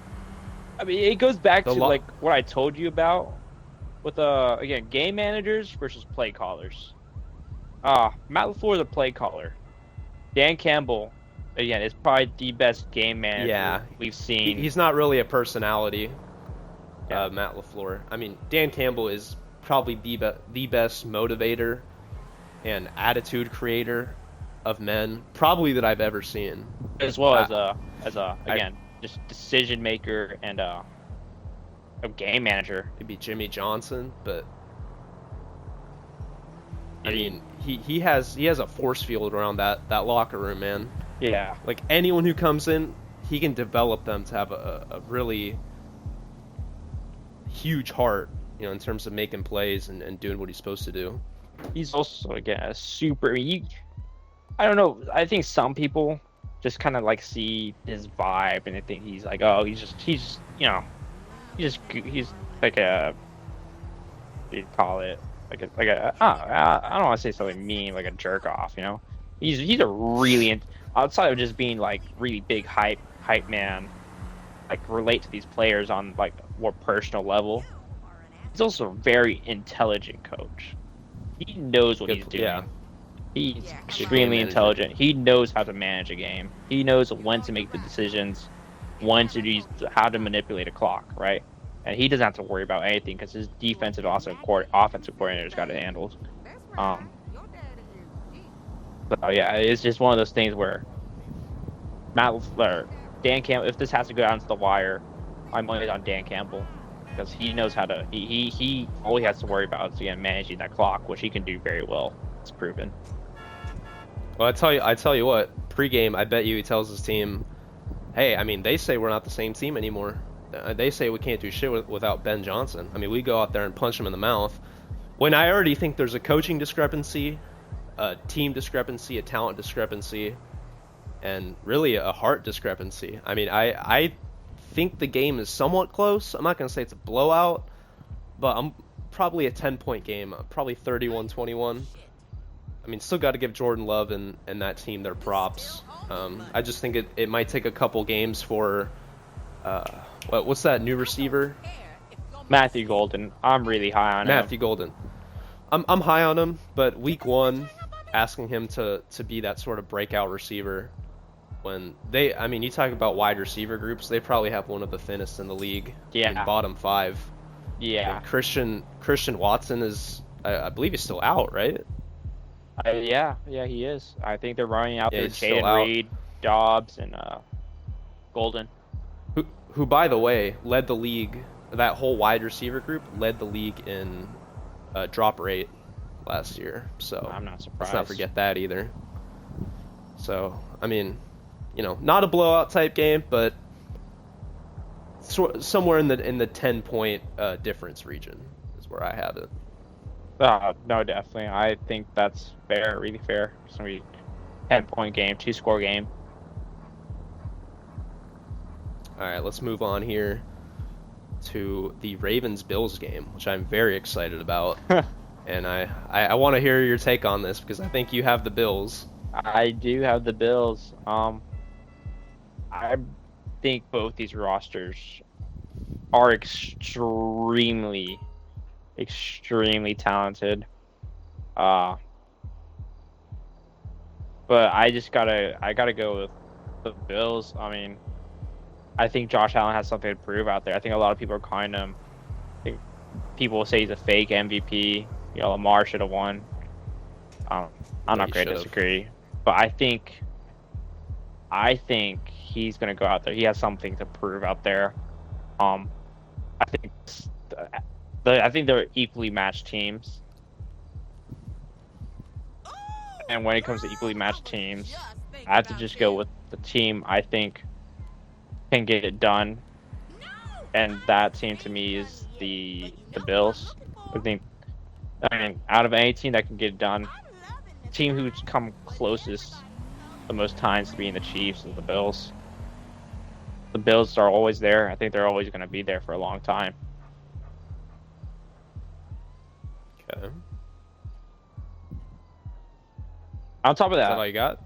it goes back to like what I told you about with again, game managers versus play callers. Matt LaFleur is a play caller. Dan Campbell, again, is probably the best game manager we've seen. He's not really a personality, Matt LaFleur. I mean, Dan Campbell is probably the best motivator and attitude creator of men probably that I've ever seen. As well as just decision maker and a game manager. Maybe Jimmy Johnson, but I mean, he has a force field around that locker room, man. Yeah. Like anyone who comes in, he can develop them to have a really huge heart, in terms of making plays and doing what he's supposed to do. He's also, again, a super... I don't know. I think some people just kind of like see his vibe and they think he's like, oh, he's like a... What do you call it? I don't want to say something mean, like a jerk off, He's a really... Outside of just being like really big hype man, like relate to these players on like a more personal level. He's also a very intelligent coach. He knows what he's doing. Yeah. He's extremely intelligent. He knows how to manage a game. He knows when to make the decisions, how to manipulate a clock, right? And he doesn't have to worry about anything because his defensive offensive coordinator's got it handled. But it's just one of those things where Dan Campbell, if this has to go down to the wire, I'm only on Dan Campbell because he knows how to. He all he has to worry about is managing that clock, which he can do very well. It's proven. Well, I tell you what. Pre-game, I bet you he tells his team, "Hey, I mean, they say we're not the same team anymore. They say we can't do shit without Ben Johnson. I mean, we go out there and punch him in the mouth." When I already think there's a coaching discrepancy, a team discrepancy, a talent discrepancy, and really a heart discrepancy. I mean, I think the game is somewhat close. I'm not going to say it's a blowout, but I'm probably a 10-point game, probably 31-21. I mean, still got to give Jordan Love and that team their props. I just think it might take a couple games for What's that new receiver? Matthew Golden. I'm really high on him. Matthew Golden. I'm high on him, but week 1, asking him to be that sort of breakout receiver when you talk about wide receiver groups, they probably have one of the thinnest in the league. Yeah. I mean, bottom 5. Yeah. Christian Watson is, I believe he's still out, right? Yeah, he is. I think they're running out there he's still Jaden out. Reed, Dobbs, and Golden. Who, by the way, led the league. That whole wide receiver group led the league in drop rate last year. So I'm not surprised. Let's not forget that either. So, I mean, not a blowout type game, but somewhere in the 10-point difference region is where I have it. No, definitely. I think that's fair, really fair. It's going to be a 10-point game, 2-score game. All right, let's move on here to the Ravens-Bills game, which I'm very excited about. And I want to hear your take on this because I think you have the Bills. I do have the Bills. I think both these rosters are extremely talented. But I gotta go with the Bills. I mean, I think Josh Allen has something to prove out there. I think a lot of people are calling him. I think people will say he's a fake MVP. Lamar should have won. I'm not going to disagree, but I think he's going to go out there. He has something to prove out there. I think they're equally matched teams. And when it comes to equally matched teams, I have to just go with the team I think can get it done. And that team to me is the Bills. I mean, out of any team that can get it done, the team who's come closest the most times to being the Chiefs is the Bills. The Bills are always there. I think they're always going to be there for a long time. Okay. On top of Is that, that all you got?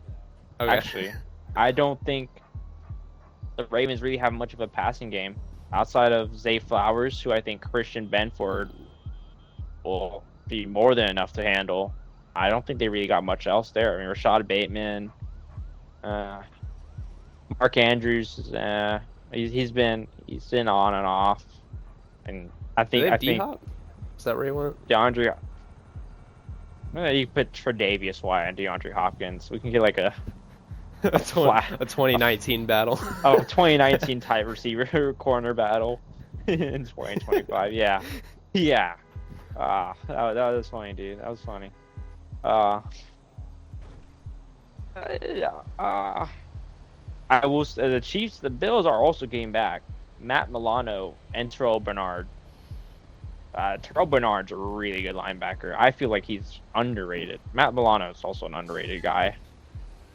Okay. Actually, I don't think the Ravens really have much of a passing game outside of Zay Flowers, who I think Christian Benford will be more than enough to handle. I don't think they really got much else there. I mean, Rashad Bateman, Mark Andrews, he's been on and off, and I think D-Hop? Is that where he went? DeAndre. You put Tre'Davious White and DeAndre Hopkins. We can get like a 2019 battle. 2019 type receiver corner battle in 2025. Yeah. That was funny, dude. That was funny. I will. The Chiefs, the Bills are also getting back Matt Milano and Terrell Bernard. Terrell Bernard's a really good linebacker. I feel like he's underrated. Matt Milano is also an underrated guy.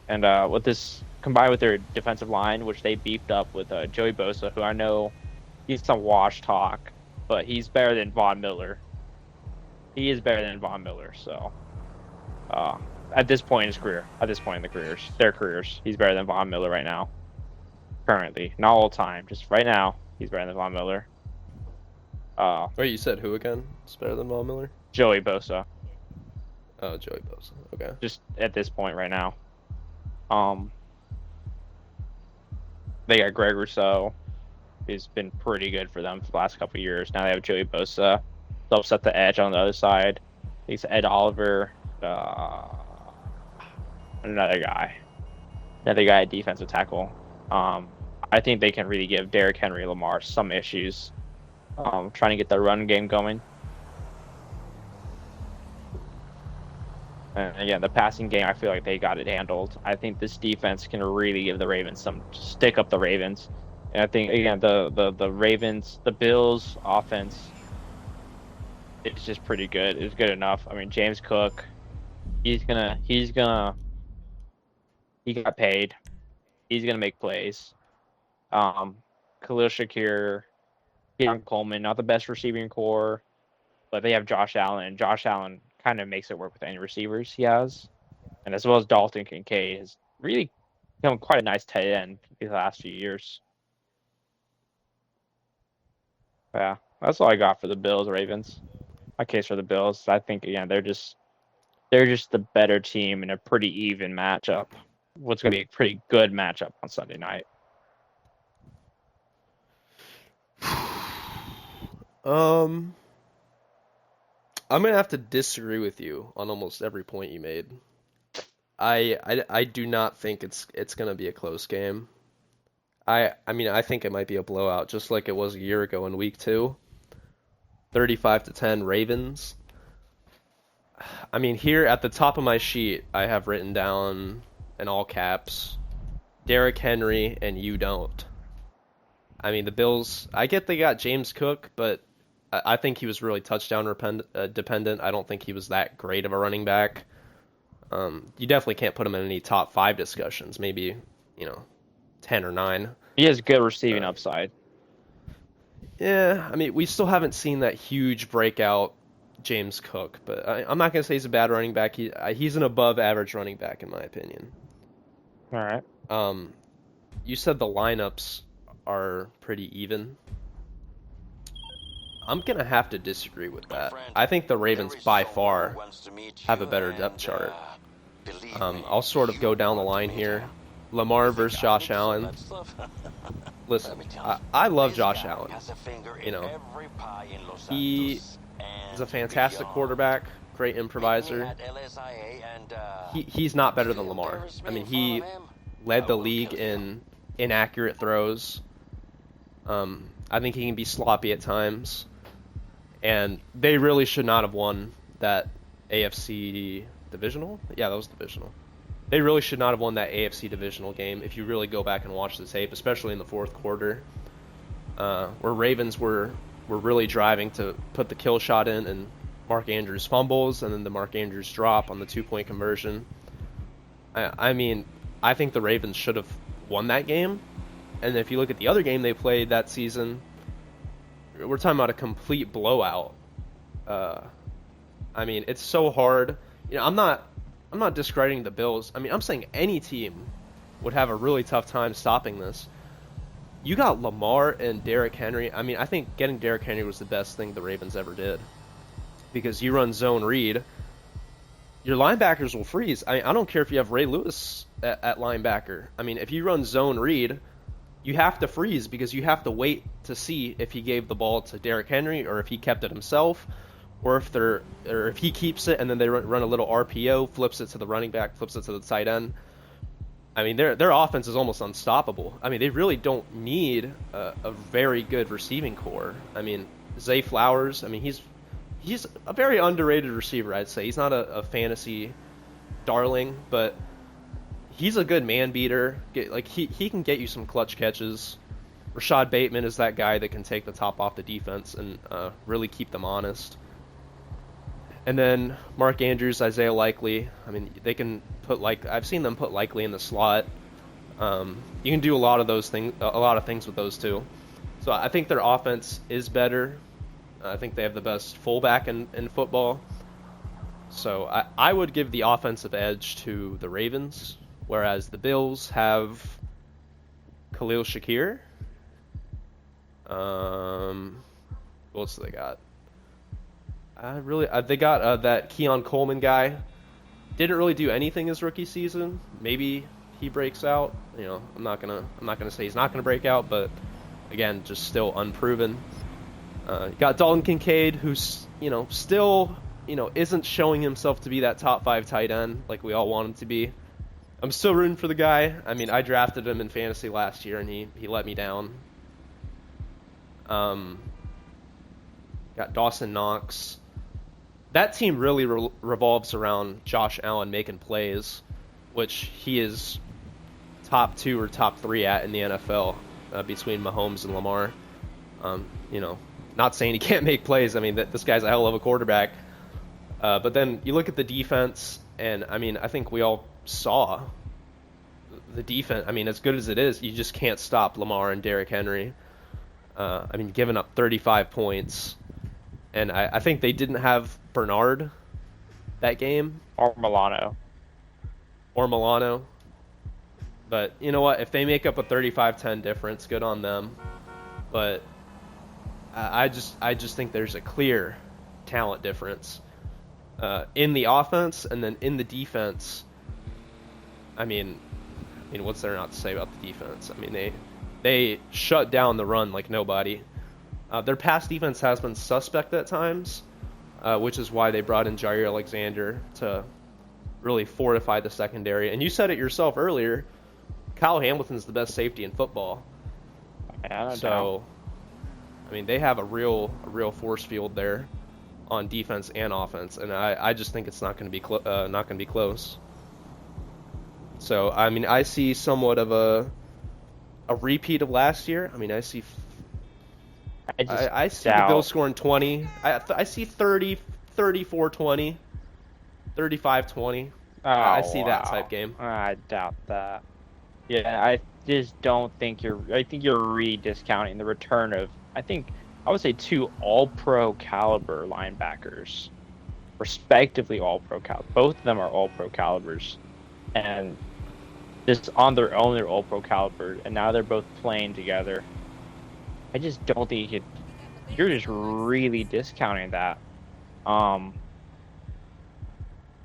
And with this combined with their defensive line, which they beefed up with Joey Bosa, who I know he's some wash talk, but he's better than Von Miller. He is better than Von Miller. So at this point in his career, their careers, he's better than Von Miller right now. Currently, not all the time, just right now, he's better than Von Miller. Wait, you said who again? It's better than Von Miller? Joey Bosa. Oh, Joey Bosa. Okay. Just at this point right now. They got Greg Rousseau. He's been pretty good for them for the last couple of years. Now they have Joey Bosa. They'll set the edge on the other side. He's Ed Oliver. Another guy at defensive tackle. I think they can really give Derrick Henry Lamar some issues. Trying to get the run game going. And again, the passing game, I feel like they got it handled. I think this defense can really give the Ravens stick up the Ravens. And I think, again, the Ravens, the Bills offense, it's just pretty good. It's good enough. I mean, James Cook, he got paid. He's gonna make plays. Khalil Shakir, Keon Coleman, not the best receiving core, but they have Josh Allen, and Josh Allen kind of makes it work with any receivers he has. And as well as Dalton Kincaid has really become quite a nice tight end these last few years. Yeah, that's all I got for the Bills Ravens. My case for the Bills, I think again they're just the better team in a pretty even matchup. What's going to be a pretty good matchup on Sunday night. Um, I'm gonna have to disagree with you on almost every point you made. I do not think it's gonna be a close game. I mean I think it might be a blowout, just like it was a year ago in week 2. 35-10 Ravens. I mean, here at the top of my sheet, I have written down in all caps, Derrick Henry and you don't. I mean, the Bills, I get they got James Cook, but I think he was really touchdown dependent. I don't think he was that great of a running back. You definitely can't put him in any top 5 discussions. Maybe, 10 or 9. He has good receiving upside. Yeah, I mean, we still haven't seen that huge breakout James Cook, but I'm not going to say he's a bad running back. He's an above average running back, in my opinion. All right. You said the lineups are pretty even. I'm going to have to disagree with that. I think the Ravens, by far, have a better depth chart. I'll sort of go down the line here. Lamar versus Josh Allen. Listen, I love Josh Allen. He is a fantastic quarterback, great improviser. He's not better than Lamar. I mean, he led the league in inaccurate throws. I think he can be sloppy at times. And they really should not have won that AFC divisional. Yeah, that was divisional. They really should not have won that AFC divisional game if you really go back and watch the tape, especially in the fourth quarter, where Ravens were really driving to put the kill shot in, and Mark Andrews fumbles, and then the Mark Andrews drop on the 2-point conversion. I mean, I think the Ravens should have won that game. And if you look at the other game they played that season, we're talking about a complete blowout. I mean, it's so hard. I'm not discrediting the Bills. I mean, I'm saying any team would have a really tough time stopping this. You got Lamar and Derrick Henry. I mean, I think getting Derrick Henry was the best thing the Ravens ever did. Because you run zone read, your linebackers will freeze. I don't care if you have Ray Lewis at linebacker. I mean, if you run zone read, you have to freeze because you have to wait to see if he gave the ball to Derrick Henry or if he kept it himself, or if he keeps it and then they run a little RPO, flips it to the running back, flips it to the tight end. I mean, their offense is almost unstoppable. I mean, they really don't need a very good receiving core. I mean, Zay Flowers, I mean, he's a very underrated receiver, I'd say. He's not a fantasy darling, but he's a good man beater. He can get you some clutch catches. Rashad Bateman is that guy that can take the top off the defense and really keep them honest. And then Mark Andrews, Isaiah Likely. I mean, they can put I've seen them put Likely in the slot. You can do a lot of things with those two. So I think their offense is better. I think they have the best fullback in football. So I would give the offensive edge to the Ravens, whereas the Bills have Khalil Shakir. What else do they got? They got that Keon Coleman guy. Didn't really do anything his rookie season. Maybe he breaks out. I'm not gonna say he's not gonna break out, but again, just still unproven. You got Dalton Kincaid, who's still isn't showing himself to be that top 5 tight end like we all want him to be. I'm still rooting for the guy. I mean, I drafted him in fantasy last year, and he let me down. Got Dawson Knox. That team really revolves around Josh Allen making plays, which he is top 2 or top 3 at in the NFL between Mahomes and Lamar. Not saying he can't make plays. I mean, this guy's a hell of a quarterback. But then you look at the defense, and I mean, I think we all saw the defense. I mean, as good as it is, you just can't stop Lamar and Derrick Henry. I mean, giving up 35 points. And I think they didn't have Bernard that game. Or Milano. But you know what? If they make up a 35-10 difference, good on them. But I just think there's a clear talent difference in the offense, and then in the defense. I mean, what's there not to say about the defense? I mean, they shut down the run like nobody. Their pass defense has been suspect at times, which is why they brought in Jair Alexander to really fortify the secondary. And you said it yourself earlier, Kyle Hamilton's the best safety in football. Yeah, So, I mean, they have a real force field there on defense and offense, and I just think it's not going to be close. So, I mean, I see somewhat of a repeat of last year. I mean, I see the Bills scoring 20. I see 30, 34-20, 35-20. I see that type game. I doubt that. Yeah, I just don't think I think you're really discounting the return of, I would say 2 all-pro caliber linebackers, respectively all-pro caliber. Both of them are all-pro calibers, and just on their own, they're all-pro caliber, and now they're both playing together. I just don't think you're just really discounting that.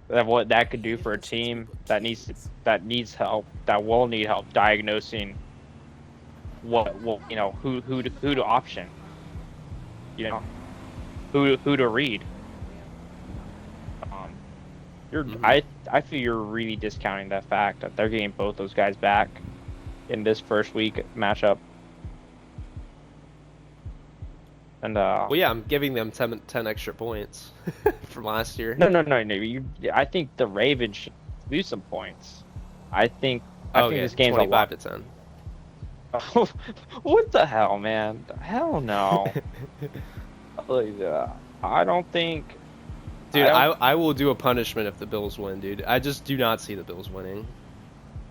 That what that could do for a team that needs help, that will need help diagnosing who to option, who to read. I feel you're really discounting that fact that they're getting both those guys back in this first week matchup. And well, yeah, I'm giving them 10 extra points from last year. No. I think the Ravens should lose some points. I think this game's 25 to 10. What the hell, man? Hell no. I don't think. Dude, I will do a punishment if the Bills win, dude. I just do not see the Bills winning.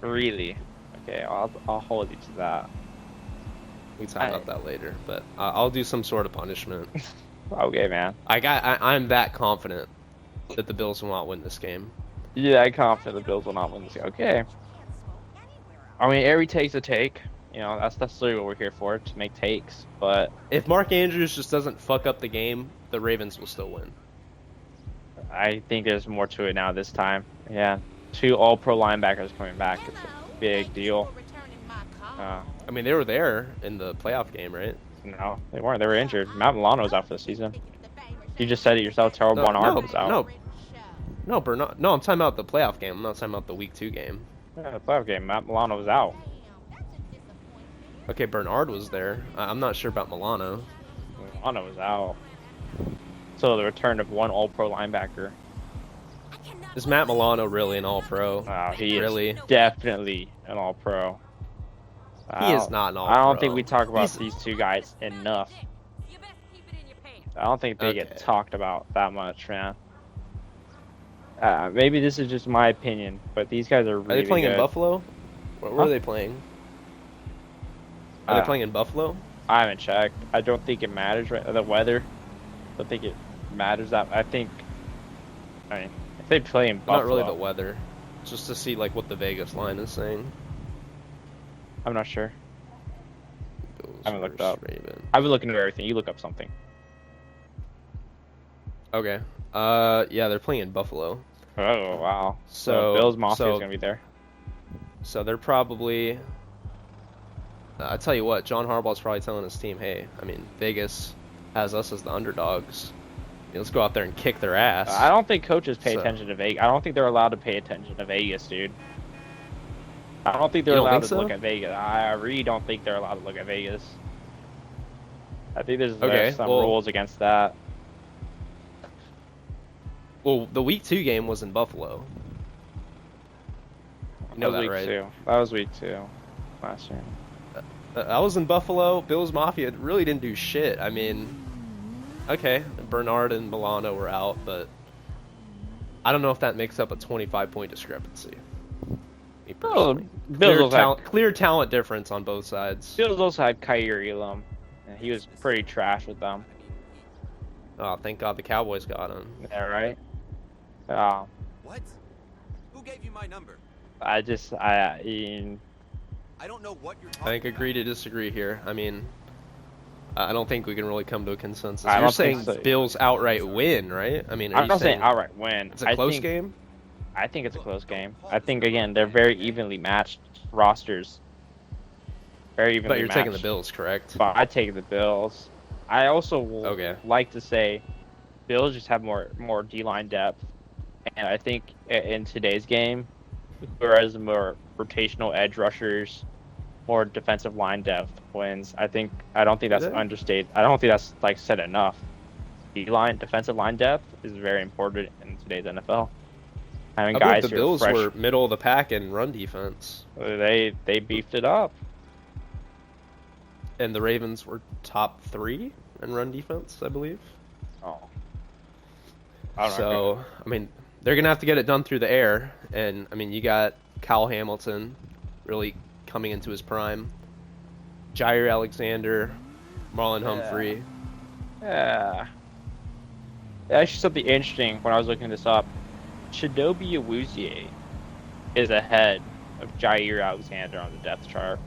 Really? Okay, I'll hold you to that. We can talk about that later, but I'll do some sort of punishment. Okay, man. I'm that confident that the Bills will not win this game. Yeah, I'm confident the Bills will not win this game. Okay. I mean, every take's a take. That's literally what we're here for, to make takes. But if Mark Andrews just doesn't fuck up the game, the Ravens will still win. I think there's more to it now this time. Yeah. 2 all-pro linebackers coming back. It's a big deal. I mean, they were there in the playoff game, right? No, they weren't. They were injured. Matt Milano's out for the season. You just said it yourself. Terrell Bernard was out. No, Bernard. No, I'm talking about the playoff game. I'm not talking about the week 2 game. Yeah, the playoff game. Matt Milano was out. Okay, Bernard was there. I'm not sure about Milano. Milano was out. So the return of 1 all-pro linebacker. Is Matt Milano really an all-pro? He really? is definitely an all-pro. He is not an all-pro. I don't think we talk about these 2 guys enough. I don't think they get talked about that much, man. Maybe this is just my opinion, but these guys are really Are they playing good. in Buffalo? Where are they playing? Are they playing in Buffalo? I haven't checked. I don't think it matters, right? The weather. I don't think it matters that. I mean, if they play in Buffalo. Not really the weather. Just to see what the Vegas line is saying. I'm not sure. Bills I haven't looked up. Raven. I've been looking at everything. You look up something. Okay. Yeah, they're playing in Buffalo. Oh, wow. So Bills Mafia is going to be there. So they're probably... I tell you what, John Harbaugh's probably telling his team, hey, I mean, Vegas has us as the underdogs. Let's go out there and kick their ass. I don't think coaches pay attention to Vegas. I don't think they're allowed to pay attention to Vegas, dude. I don't think they're allowed to look at Vegas. I really don't think they're allowed to look at Vegas. I think there's some rules against that. Well, the week 2 game was in Buffalo. You know that, right? That was week 2 last year. I was in Buffalo. Bills Mafia really didn't do shit. I mean, okay, Bernard and Milano were out, but I don't know if that makes up a 25-point discrepancy. Clear talent difference on both sides. Bills also had Kaiir Elam, and he was pretty trash with them. Oh, thank God the Cowboys got him. Yeah, right? What? Who gave you my number? I don't know what you're talking I think agree to disagree here. I mean, I don't think we can really come to a consensus. I You're don't think saying so. Bills outright win, right? I mean, are I'm you not saying saying outright win. it's a close game? I think it's a close game. I think again they're very evenly matched rosters. Very evenly But you're matched. taking the Bills, correct? But I take the Bills. I also will Okay. like to say Bills just have more D-line depth, and I think in today's game, whereas the more rotational edge rushers, more defensive line depth wins. I don't think that's Is it? understated. I don't think that's like said enough. D-line defensive line depth is very important in today's NFL. Having I guys believe the who are Bills fresh, were middle of the pack in run defense, they beefed it up. and the Ravens were top 3 in run defense, I believe. Oh. I don't know. So, I mean, they're going to have to get it done through the air. And, I mean, you got Kyle Hamilton really coming into his prime. Jair Alexander, Marlon Humphrey. Yeah. Actually, something interesting when I was looking this up. Chidobe Awuzie is ahead of Jair Alexander on the depth chart.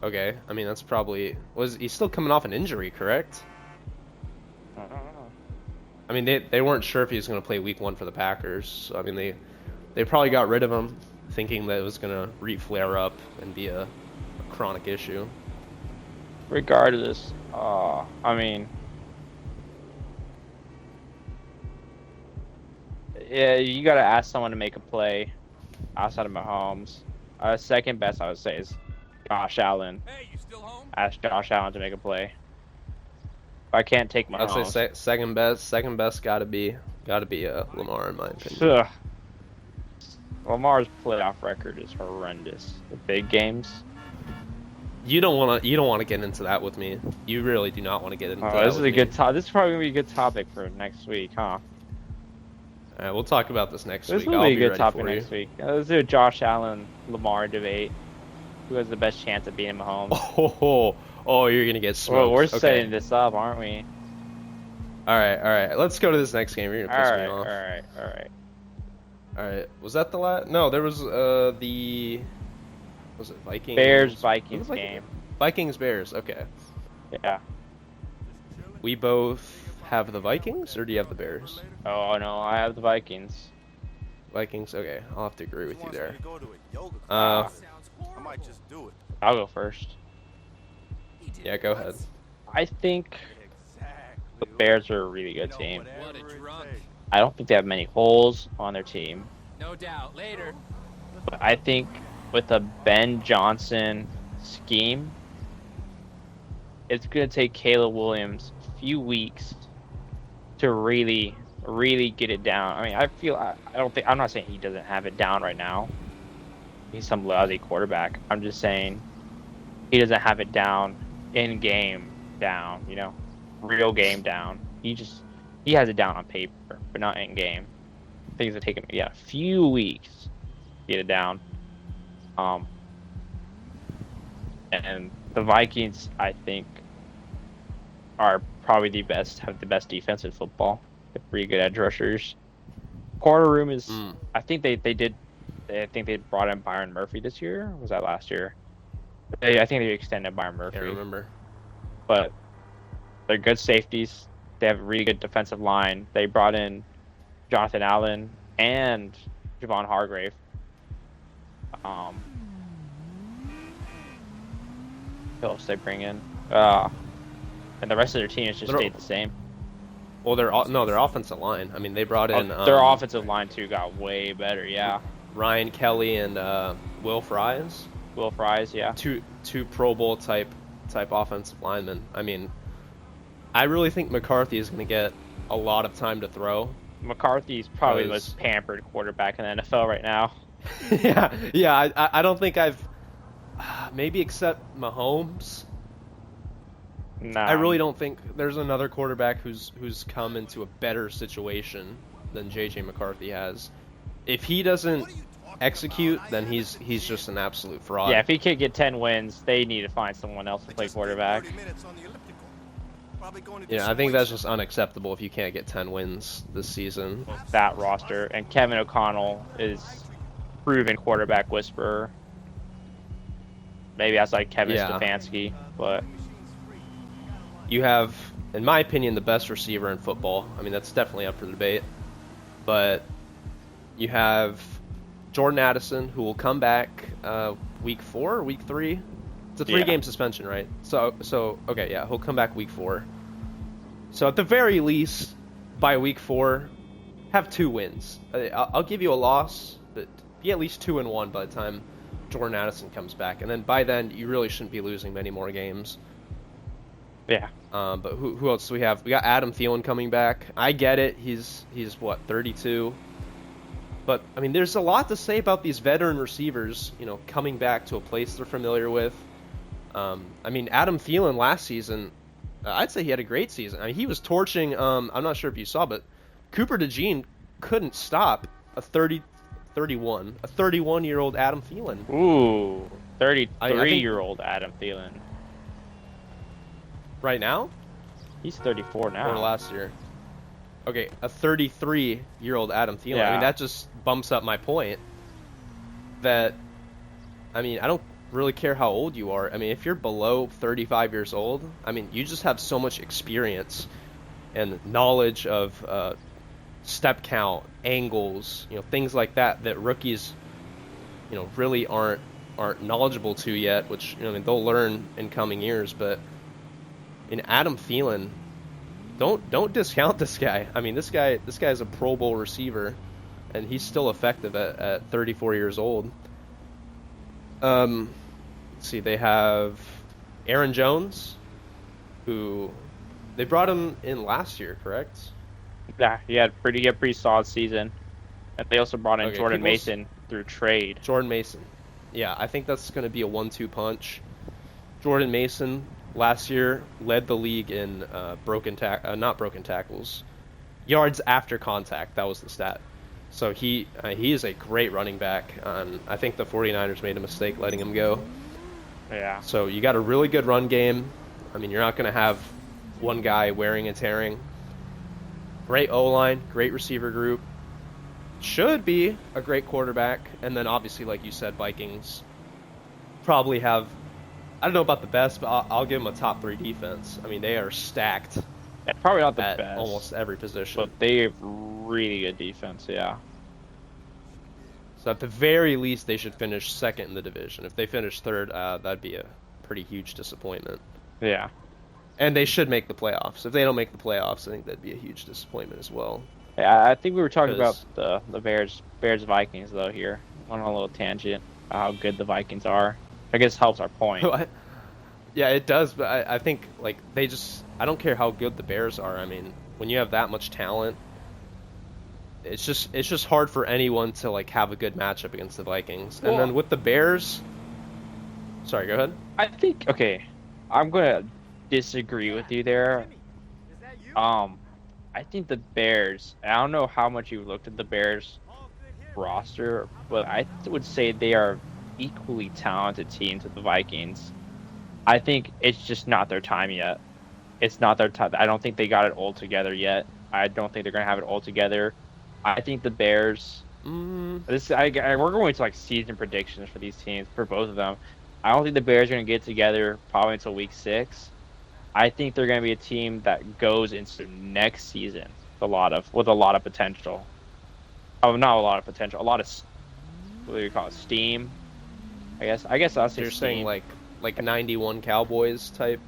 Okay, I mean, that's probably... He's still coming off an injury, correct? I don't know. I mean, they weren't sure if he was going to play week 1 for the Packers. So, I mean, they probably got rid of him thinking that it was going to re-flare up and be a chronic issue. Regardless, I mean, yeah, you got to ask someone to make a play outside of Mahomes. Second best, I would say, is Josh Allen. Hey, you still home? Ask Josh Allen to make a play. If I can't take I'd Mahomes. say second best got to be Lamar, in my opinion. Ugh. Lamar's playoff record is horrendous. The big games. You don't want to get into that with me. You really do not want to get into that. This is with a good me. topic. This is probably gonna be a good topic for next week, huh? All right, we'll talk about this next This week. will I'll be a good ready topic for next you. week. Let's do a Josh Allen Lamar debate. Who has the best chance of beating Mahomes? Oh, you're gonna get smoked. Well, we're Okay. setting this up, aren't we? All right. Let's go to this next game. You're gonna piss me off. All right. All right. Was that the last? No, there was Was it Vikings? Bears Was Vikings it game. Vikings Bears. Okay. Yeah. We both have the Vikings, or do you have the Bears? Oh no, I have the Vikings. Vikings. Okay, I'll have to agree with you Wants me there. to go to a yoga Uh, class. I might just do it. I'll go first. Yeah, go ahead. I think Exactly. the Bears are a really good team. What a drunk. I don't think they have many holes on their team. No doubt. Later. But I think with a Ben Johnson scheme, it's going to take Caleb Williams a few weeks to really get it down. I mean, I'm not saying he doesn't have it down right now. He's some lousy quarterback. I'm just saying he doesn't have it down in game down, real game down. He has it down on paper, but not in game. I think it's gonna take him a few weeks to get it down. And the Vikings, I think, are probably have the best defense in football. They have pretty good edge rushers. Corner room is, I think they brought in Byron Murphy this year. Or was that last year? I think they extended Byron Murphy. Can't remember. But they're good safeties. They have a really good defensive line. They brought in Jonathan Allen and Javon Hargrave. Who else they bring in? And the rest of their team has just They're- stayed the same. Well, their offensive line. I mean, they brought in Their offensive line too got way better. Yeah, Ryan Kelly and Will Fries. Will Fries. Yeah, Two Pro Bowl type offensive linemen. I mean, I really think McCarthy is going to get a lot of time to throw. McCarthy's probably the Because- most pampered quarterback in the NFL right now. yeah. I don't think I've maybe except Mahomes. Nah, I really don't think there's another quarterback who's come into a better situation than JJ McCarthy has. If he doesn't execute, then he's just an absolute fraud. Yeah, if he can't get 10 wins, they need to find someone else to play quarterback. Yeah, I think that's just unacceptable if you can't get 10 wins this season. That roster, and Kevin O'Connell is proven quarterback whisperer. Maybe that's like Kevin Yeah. Stefanski, but You have, in my opinion, the best receiver in football. I mean, that's definitely up for debate. But you have Jordan Addison, who will come back week 4 or week 3. It's a 3-game suspension, right? So okay, yeah, he'll come back week 4. So at the very least, by week 4, have 2 wins. I'll give you a loss, but be at least 2-1 by the time Jordan Addison comes back, and then by then you really shouldn't be losing many more games. yeah. But who else do we have? We got Adam Thielen coming back. I get it. He's what, 32. But I mean, there's a lot to say about these veteran receivers, coming back to a place they're familiar with. I mean, Adam Thielen last season, I'd say he had a great season. I mean, he was torching. I'm not sure if you saw, but Cooper DeJean couldn't stop a 31-year-old Adam Thielen. Ooh, I think 33-year-old Adam Thielen. right now He's 34 now. or last year. Okay, a 33-year-old Adam Thielen. I Yeah. mean, that just bumps up my point. That, I mean, I don't really care how old you are. I mean, if you're below 35 years old, I mean, you just have so much experience and knowledge of step count, angles, things like that rookies, really aren't knowledgeable to yet. Which I mean, they'll learn in coming years. But in Adam Thielen, don't discount this guy. I mean, this guy's a Pro Bowl receiver, and he's still effective at 34 years old. Let's see, they have Aaron Jones, who they brought him in last year, correct? Yeah, he had pretty solid season. And they also brought in Okay, Jordan people's- Mason through trade. Jordan Mason. Yeah, I think that's going to be a 1-2 punch. Jordan Mason last year led the league in not broken tackles, yards after contact. That was the stat. So he is a great running back. I think the 49ers made a mistake letting him go. Yeah. So you got a really good run game. I mean, you're not going to have one guy wearing and tearing. Great O-line, great receiver group. Should be a great quarterback. And then obviously, like you said, Vikings probably have, I don't know about the best, but I'll give them a top 3 defense. I mean, they are stacked Yeah, probably not the at best. almost every position. But they have really good defense, yeah. So at the very least, they should finish second in the division. If they finish third, that'd be a pretty huge disappointment. Yeah. And they should make the playoffs. If they don't make the playoffs, I think that'd be a huge disappointment as well. Yeah, I think we were talking about 'Cause- the Bears Vikings though here. On a little tangent, how good the Vikings are. I guess helps our point. Yeah, it does, but I think like I don't care how good the Bears are. I mean, when you have that much talent, it's just hard for anyone to like have a good matchup against the Vikings. And Well- then with the Bears, sorry, go ahead. I think I'm gonna disagree with you there. Is that you? I think the Bears. I don't know how much you've looked at the Bears roster, but I would say they are equally talented team to the Vikings. I think it's just not their time yet. It's not their time. I don't think they got it all together yet. I don't think they're gonna have it all together. I think the Bears. We're going to like season predictions for these teams for both of them. I don't think the Bears are gonna get together probably until week 6. I think they're gonna be a team that goes into next season with a lot of potential. Oh, not a lot of potential. A lot of what do you call it? Steam. I guess I'll say You're steam. saying like 91 Cowboys type.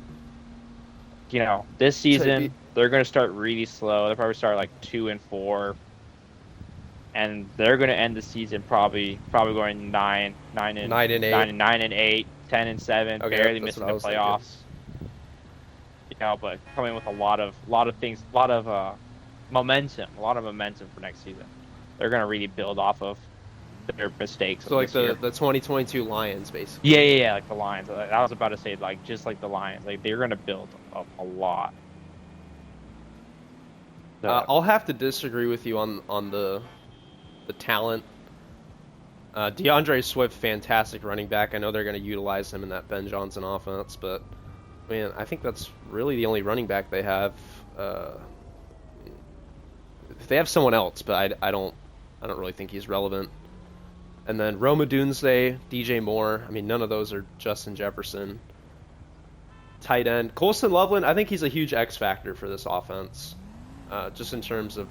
This season be- they're going to start really slow. They'll probably start like 2-4, and they're going to end the season probably going 9 and 8, 10-7, Okay, barely that's missing what I the was thinking. playoffs. But coming with a lot of things, a lot of momentum for next season. They're going to really build off of their mistakes. So like this year. the 2022 Lions, basically. Yeah, like the Lions. I was about to say just like the Lions. Like they're gonna build up a lot. I'll have to disagree with you on the talent. DeAndre Swift, fantastic running back. I know they're going to utilize him in that Ben Johnson offense, but man, I think that's really the only running back they have. If they have someone else, but I don't really think he's relevant. And then Roma Dunze, DJ Moore. I mean, none of those are Justin Jefferson. Tight end. Colston Loveland, I think he's a huge X factor for this offense. Just in terms of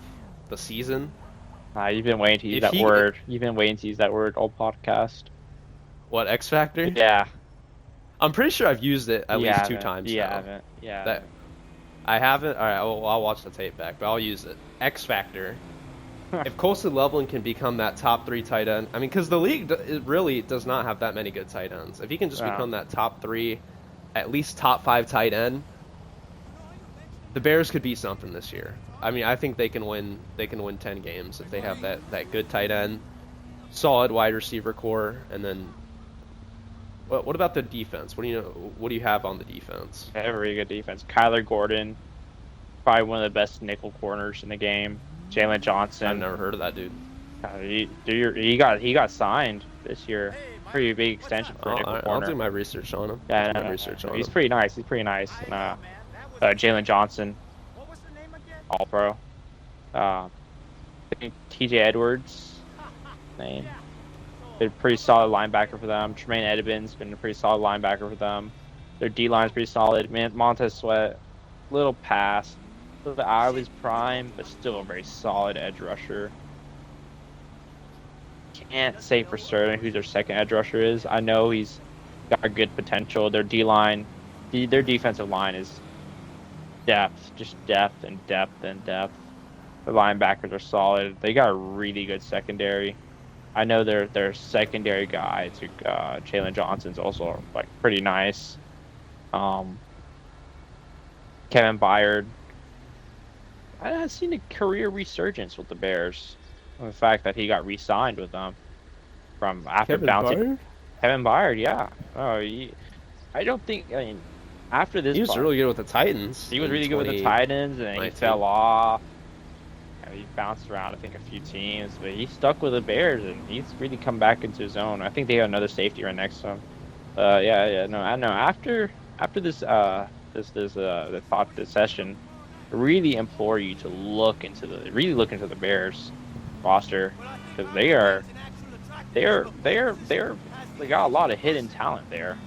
the season. You've been waiting to use that word. You've been waiting to use that word all podcast. What, X factor? Yeah. I'm pretty sure I've used it at least 2 times now. Yeah, yeah. I haven't? Alright, I'll watch the tape back, but I'll use it. X factor. If Colston Loveland can become that top 3 tight end, I mean, because the league it really does not have that many good tight ends. If he can just become that top 3, at least top 5 tight end, the Bears could be something this year. I mean, I think they can win 10 games if they have that good tight end, solid wide receiver core, and then what about the defense? What do you have on the defense? They have a really good defense. Kyler Gordon, probably one of the best nickel corners in the game. Jalen Johnson. I've never heard of that dude. He got signed this year. Pretty big extension for a nickel corner. I'll do my research on him. He's pretty nice. And, Jalen Johnson, All Pro. I think TJ Edwards, name. Been a pretty solid linebacker for them. Tremaine Edmonds been a pretty solid linebacker for them. Their D line is pretty solid. Montez Sweat, little pass, a little bit out of his prime, but still a very solid edge rusher. Can't say for certain who their second edge rusher is. I know he's got good potential. Their D line, their defensive line is depth, just depth and depth and depth. The linebackers are solid. They got a really good secondary. I know their secondary guy, Jalen Johnson's also like pretty nice. Kevin Byard, I've seen a career resurgence with the Bears. The fact that he got re-signed with them from after bouncing. Kevin Byard, yeah. I don't think. I mean, after this, he was really good with the Titans. He was really good with the Titans, and he fell off. He bounced around, I think, a few teams, but he stuck with the Bears, and he's really come back into his own. I think they have another safety right next to him. I know. After this session, I really implore you to look into the Bears roster, because they got a lot of hidden talent there.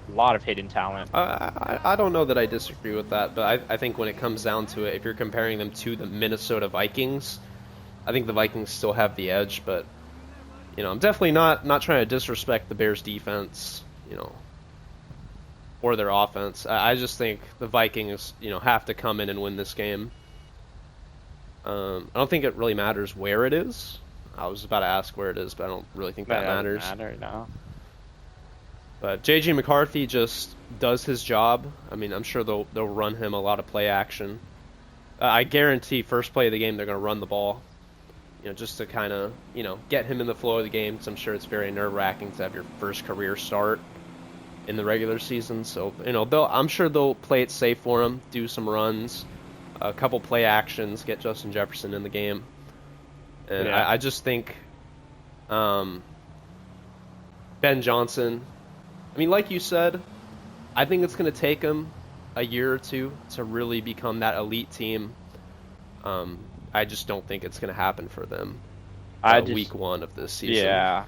A lot of hidden talent. I don't know that I disagree with that, but I think when it comes down to it, if you're comparing them to the Minnesota Vikings, I think the Vikings still have the edge, but I'm definitely not trying to disrespect the Bears defense, or their offense. I just think the Vikings, have to come in and win this game. I don't think it really matters where it is. I was about to ask where it is, but I don't really think that matters. No. But J.J. McCarthy just does his job. I mean, I'm sure they'll run him a lot of play action. I guarantee first play of the game they're going to run the ball, just to kind of, get him in the flow of the game, because I'm sure it's very nerve-wracking to have your first career start in the regular season. So, I'm sure they'll play it safe for him, do some runs, a couple play actions, get Justin Jefferson in the game. And yeah. I just think Ben Johnson, I mean, like you said, I think it's going to take him a year or two to really become that elite team. I just don't think it's going to happen for them week 1 of this season. Yeah.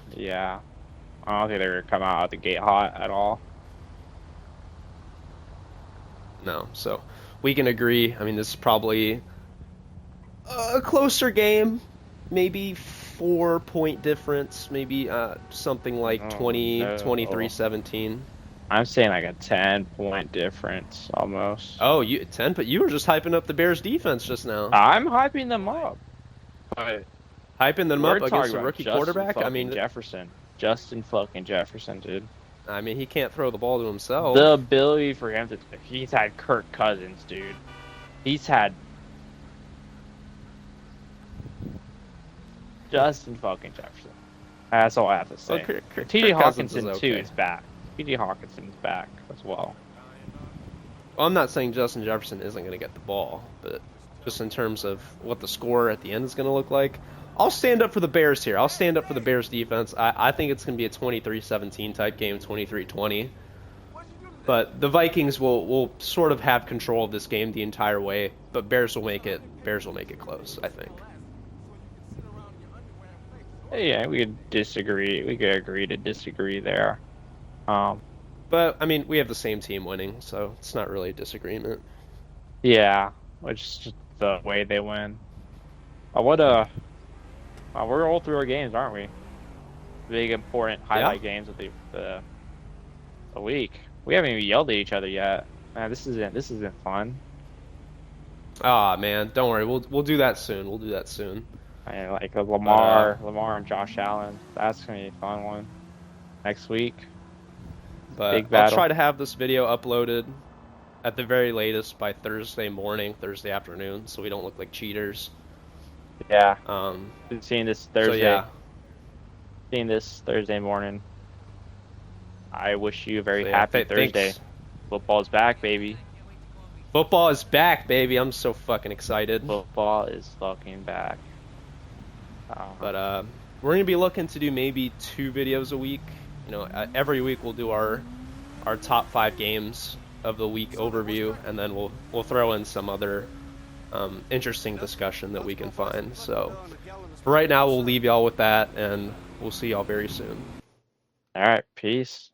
I don't think they're going to come out of the gate hot at all. No, so we can agree. I mean, this is probably a closer game, maybe 4-point difference, maybe something like 23-17. I'm saying like a 10-point difference almost. Oh, 10? But you were just hyping up the Bears defense just now. I'm hyping them up. But hyping them up against a rookie quarterback? I mean, Justin fucking Jefferson, dude. I mean, he can't throw the ball to himself. The ability for him to... He's had Kirk Cousins, dude. He's had... Justin fucking Jefferson. That's all I have to say. T.J. Hawkinson, too, is back. T.J. Hawkinson is back as well. I'm not saying Justin Jefferson isn't going to get the ball, but just in terms of what the score at the end is going to look like, I'll stand up for the Bears here. I'll stand up for the Bears defense. I think it's going to be a 23-17 type game, 23-20. But the Vikings will sort of have control of this game the entire way, but Bears will make it close, I think. Yeah, we could disagree. We could agree to disagree there. Um, But I mean, we have the same team winning, so it's not really a disagreement. yeah, which is just the way they win. We're all through our games, aren't we? Big important highlight games of the week. We haven't even yelled at each other yet. Man, this isn't fun. Ah, man, don't worry. We'll do that soon. We'll do that soon. I like Lamar and Josh Allen. That's gonna be a fun one next week. But Big I'll battle. try to have this video uploaded at the very latest by Thursday morning, Thursday afternoon, so we don't look like cheaters. Yeah, Um, been seeing this so Thursday. yeah, Seeing this Thursday morning. I wish you a very So, yeah, happy Thursday. thanks. Football's back, baby. Football is back, baby. I'm so fucking excited. Football is fucking back. But we're gonna be looking to do maybe 2 videos a week. You know, every week we'll do our top 5 games of the week overview, and then we'll throw in some other interesting discussion that we can find. So for right now, we'll leave y'all with that, and we'll see y'all very soon. All right, peace.